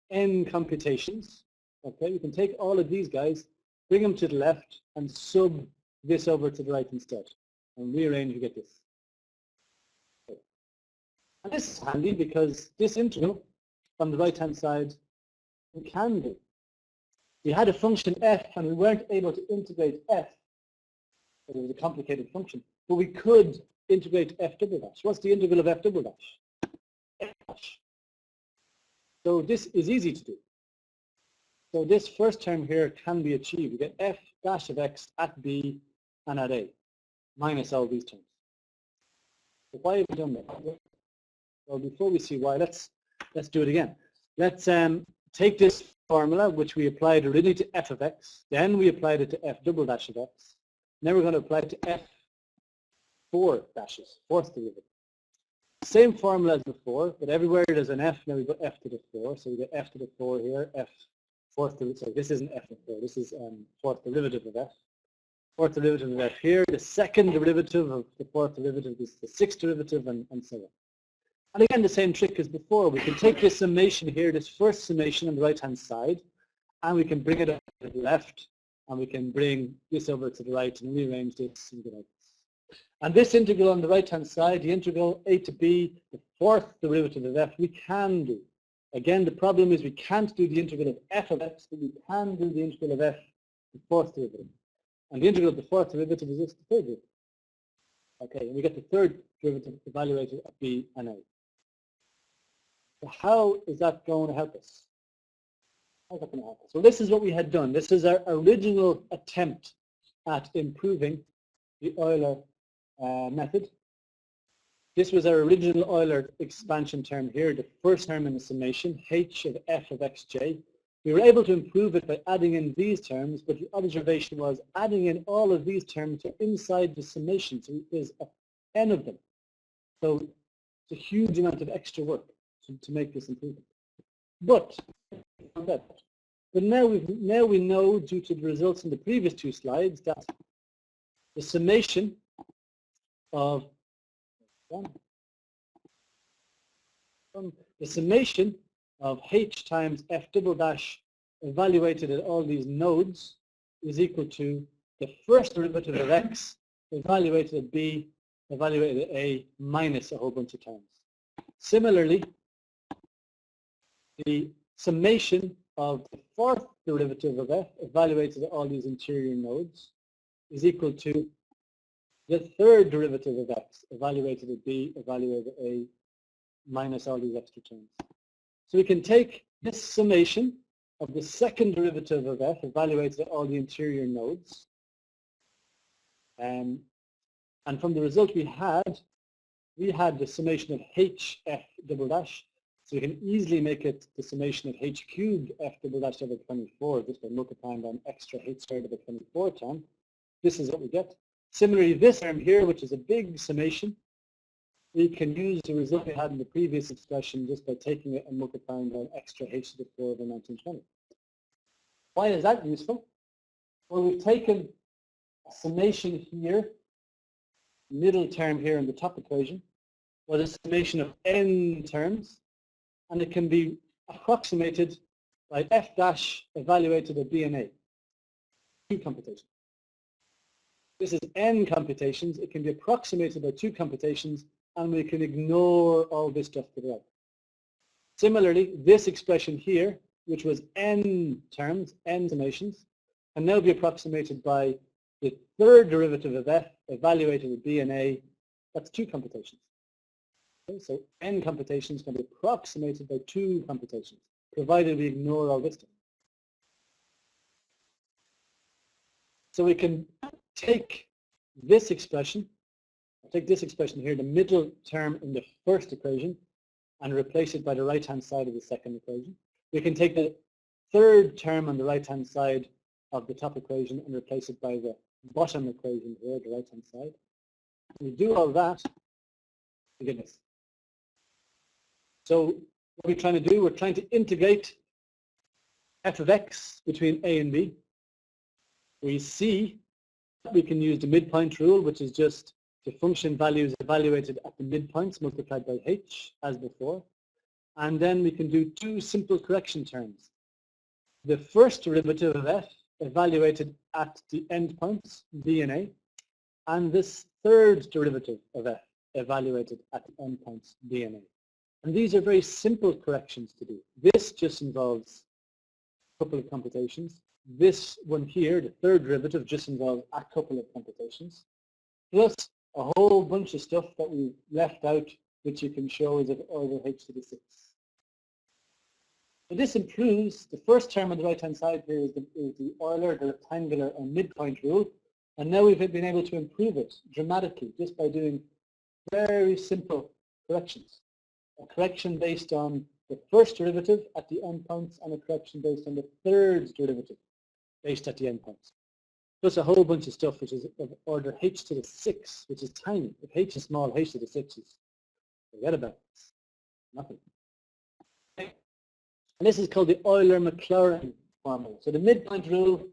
n computations. Okay, you can take all of these guys, bring them to the left, and sub this over to the right instead. And rearrange, you get this. Okay. And this is handy because this integral on the right-hand side, we can do. We had a function f, and we weren't able to integrate f. It was a complicated function, but we could integrate f double dash. What's the integral of f double dash? F dash. So this is easy to do. So this first term here can be achieved. We get f dash of x at b and at a, minus all these terms. So why have we done that? Well, before we see why, let's do it again. Let's take this formula, which we applied originally to f of x, then we applied it to f double dash of x. Now we're going to apply it to f 4 dashes, fourth derivative. Same formula as before, but everywhere there's an f, now we got f to the 4, so we get f to the 4 here, f fourth derivative, sorry, this isn't f of 4, this is fourth derivative of f. Fourth derivative of f here, the second derivative of the fourth derivative is the sixth derivative, and so on. And again, the same trick as before. We can take this summation here, this first summation on the right-hand side, and we can bring it up to the left, and we can bring this over to the right and rearrange this and go like this. And this integral on the right-hand side, the integral a to b, the fourth derivative of f, we can do. Again, the problem is we can't do the integral of f of x, but we can do the integral of f, the fourth derivative. And the integral of the fourth derivative is this, the third derivative. Okay, and we get the third derivative evaluated at b and a. So how is that going to help us? How's that going to help us? Well, this is what we had done. This is our original attempt at improving the Euler method. This was our original Euler expansion term here, the first term in the summation, h of f of xj. We were able to improve it by adding in these terms, but the observation was adding in all of these terms are inside the summation, so there's n of them. So it's a huge amount of extra work to make this improvement. But now we know, due to the results in the previous two slides, that the summation of h times f double dash evaluated at all these nodes is equal to the first derivative of x evaluated at b evaluated at a minus a whole bunch of times. Similarly, the summation of the fourth derivative of f evaluated at all these interior nodes is equal to the third derivative of x evaluated at b evaluated at a minus all these extra terms. So we can take this summation of the second derivative of f evaluated at all the interior nodes, and from the result we had the summation of h f double dash. So we can easily make it the summation of h cubed f double dash over 24 just by multiplying by an extra h squared over 24 term. This is what we get. Similarly, this term here, which is a big summation, we can use the result we had in the previous expression just by taking it and multiplying by an extra h to the 4 over 1920. Why is that useful? Well, we've taken a summation here, middle term here in the top equation, was a summation of n terms, and it can be approximated by f dash evaluated at b and a. Two computations. This is n computations. It can be approximated by two computations, and we can ignore all this stuff to the right. Similarly, this expression here, which was n terms, n summations, can now be approximated by the third derivative of f evaluated at b and a. That's two computations. Okay, so n computations can be approximated by two computations, provided we ignore all this stuff. So we can take this expression, here, the middle term in the first equation, and replace it by the right-hand side of the second equation. We can take the third term on the right-hand side of the top equation and replace it by the bottom equation here, the right-hand side. We do all that, we get this. So what we're trying to do, we're trying to integrate f of x between a and b. We see that we can use the midpoint rule, which is just the function values evaluated at the midpoints multiplied by h, as before. And then we can do two simple correction terms. The first derivative of f evaluated at the endpoints, b and a, and this third derivative of f evaluated at the endpoints, b and a. And these are very simple corrections to do. This just involves a couple of computations. This one here, the third derivative, just involves a couple of computations, plus a whole bunch of stuff that we left out, which you can show is of order h to the 6. So this improves, the first term on the right-hand side here is the Euler, the rectangular and midpoint rule, and now we've been able to improve it dramatically just by doing very simple corrections. a correction based on the first derivative at the endpoints and a correction based on the third derivative based at the endpoints. Plus a whole bunch of stuff which is of order h to the 6, which is tiny. If h is small, h to the 6 is, forget about this, nothing. Okay. And this is called the Euler-Maclaurin formula. So the midpoint rule,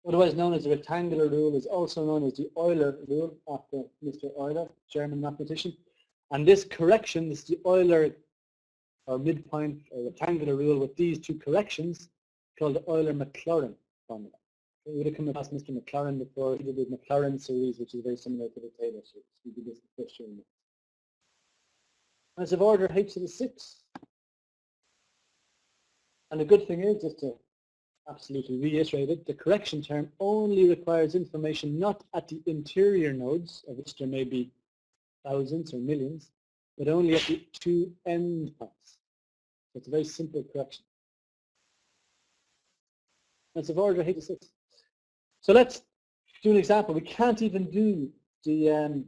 otherwise known as the rectangular rule, is also known as the Euler rule after Mr. Euler, German mathematician. And this correction, this is the Euler or midpoint or rectangular rule with these two corrections, called the Euler-Maclaurin formula. We would have come across Mr. Maclaurin before. He did the Maclaurin series, which is very similar to the Taylor series. We did this the first year. And it's of order h to the 6. And the good thing is, just to absolutely reiterate it, the correction term only requires information not at the interior nodes, of which there may be thousands or millions, but only at the two endpoints. So it's a very simple correction. And it's of order h to the 6. So let's do an example. We can't even do the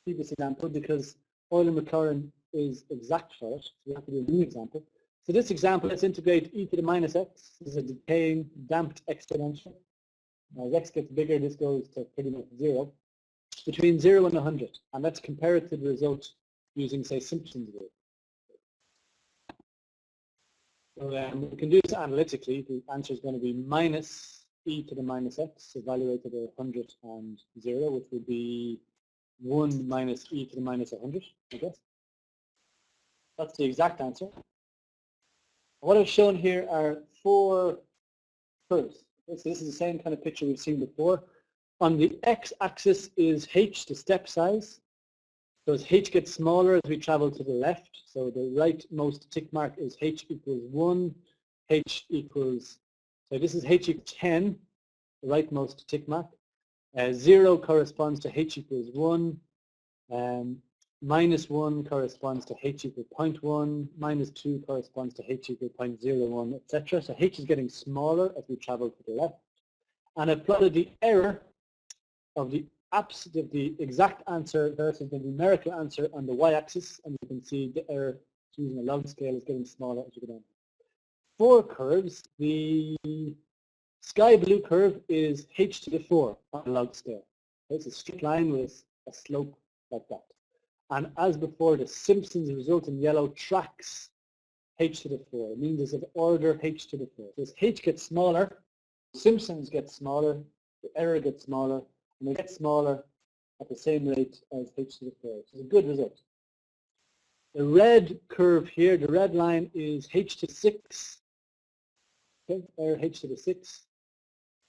previous example because Euler-Maclaurin is exact for it. So we have to do a new example. So this example, let's integrate e to the minus x. This is a decaying, damped exponential. As x gets bigger, this goes to pretty much 0. Between 0 and 100. And let's compare it to the result using, say, Simpson's rule. So we can do this analytically. The answer is going to be minus e to the minus x, evaluated at 100 and 0, which would be 1 minus e to the minus 100, I guess. That's the exact answer. What I've shown here are 4 curves. So this is the same kind of picture we've seen before. On the x-axis is h, the step size. So as h gets smaller as we travel to the left, so the rightmost tick mark is h equals 1, h equals, so this is h equals 10, the rightmost tick mark. 0 corresponds to h equals 1. Minus 1 corresponds to h equals 0.1. Minus 2 corresponds to h equals 0.01, etc. So h is getting smaller as we travel to the left. And I've plotted the error of the exact answer versus the numerical answer on the y-axis, and you can see the error using a log scale is getting smaller as we go down. 4 curves. The sky blue curve is h to the 4 on a log scale. It's a straight line with a slope like that. And as before, the Simpsons result in yellow tracks h to the 4. It means it's of order h to the 4. So as h gets smaller, Simpsons get smaller, the error gets smaller, and it gets smaller at the same rate as h to the 4. So it's a good result. The red curve here, the red line is h to the 6. Okay, error h to the 6.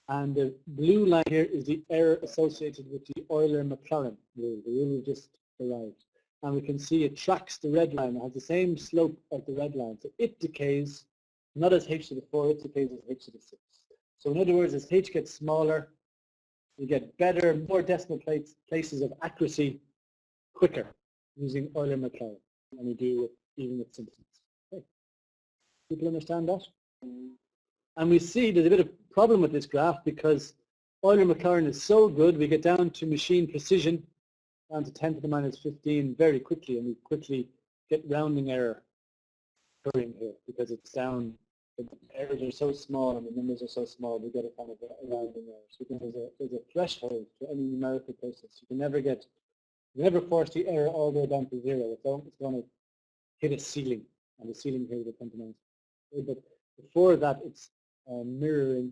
And the blue line here is the error associated with the Euler-Maclaurin rule, the rule we just derived. And we can see it tracks the red line. It has the same slope as the red line. So it decays, not as h to the 4, it decays as h to the 6. So in other words, as h gets smaller, you get better, more decimal places of accuracy quicker using Euler-Maclaurin than we do even with Simpsons. Okay. People understand that? And we see there's a bit of problem with this graph because Euler-Maclaurin is so good, we get down to machine precision, down to 10 to the minus 15 very quickly, and we quickly get rounding error occurring here because it's down, the errors are so small and the numbers are so small, we get a kind of a rounding error. So there's a threshold to any numerical process. You can never force the error all the way down to 0. It's going to hit a ceiling, and the ceiling here will come to minus. But before that, it's mirroring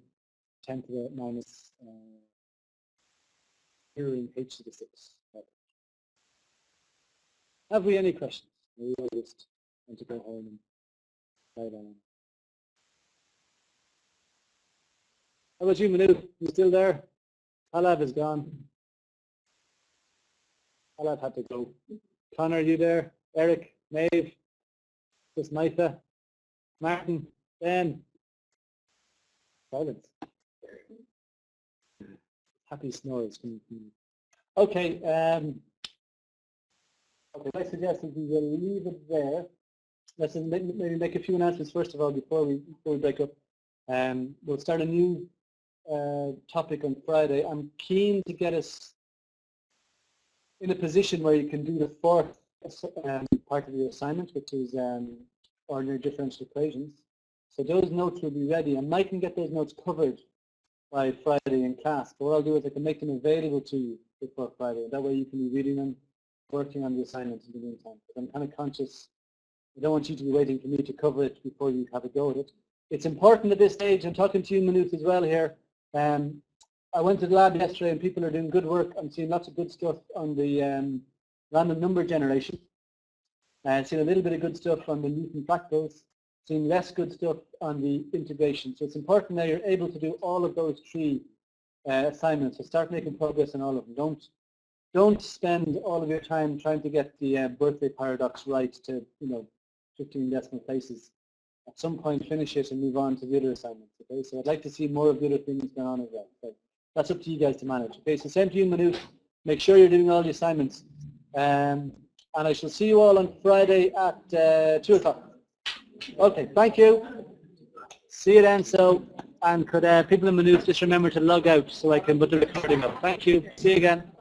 10 to the minus, mirroring h to the 6. Have we any questions? We will just want to go home and try it on. How about you, Manu? You still there? Halab is gone. Halab had to go. Connor, are you there? Eric, Maeve, just Maitha, Martin, Ben. Silence. Happy snores. Okay. Okay, I suggest that we will leave it there. Let's maybe make a few announcements first of all before we break up. We'll start a new topic on Friday. I'm keen to get us in a position where you can do the 4th part of your assignment, which is ordinary differential equations. So those notes will be ready, and Mike can get those notes covered by Friday in class. But what I'll do is I can make them available to you before Friday. That way you can be reading them, working on the assignments in the meantime. But I'm kind of conscious, I don't want you to be waiting for me to cover it before you have a go at it. It's important at this stage, I'm talking to you, Manute, as well here. I went to the lab yesterday and people are doing good work. I'm seeing lots of good stuff on the random number generation. Seeing a little bit of good stuff on the Newton fractals. Seeing less good stuff on the integration. So it's important that you're able to do all of those three assignments. So start making progress on all of them. Don't spend all of your time trying to get the birthday paradox right to 15 decimal places. At some point finish it and move on to the other assignments. Okay, so I'd like to see more of the other things going on as well. Okay? That's up to you guys to manage. Okay, so same to you, Manute. Make sure you're doing all the assignments. And I shall see you all on Friday at 2 o'clock. Okay, thank you. See you then. So, and could people in Manute just remember to log out so I can put the recording up. Thank you. See you again.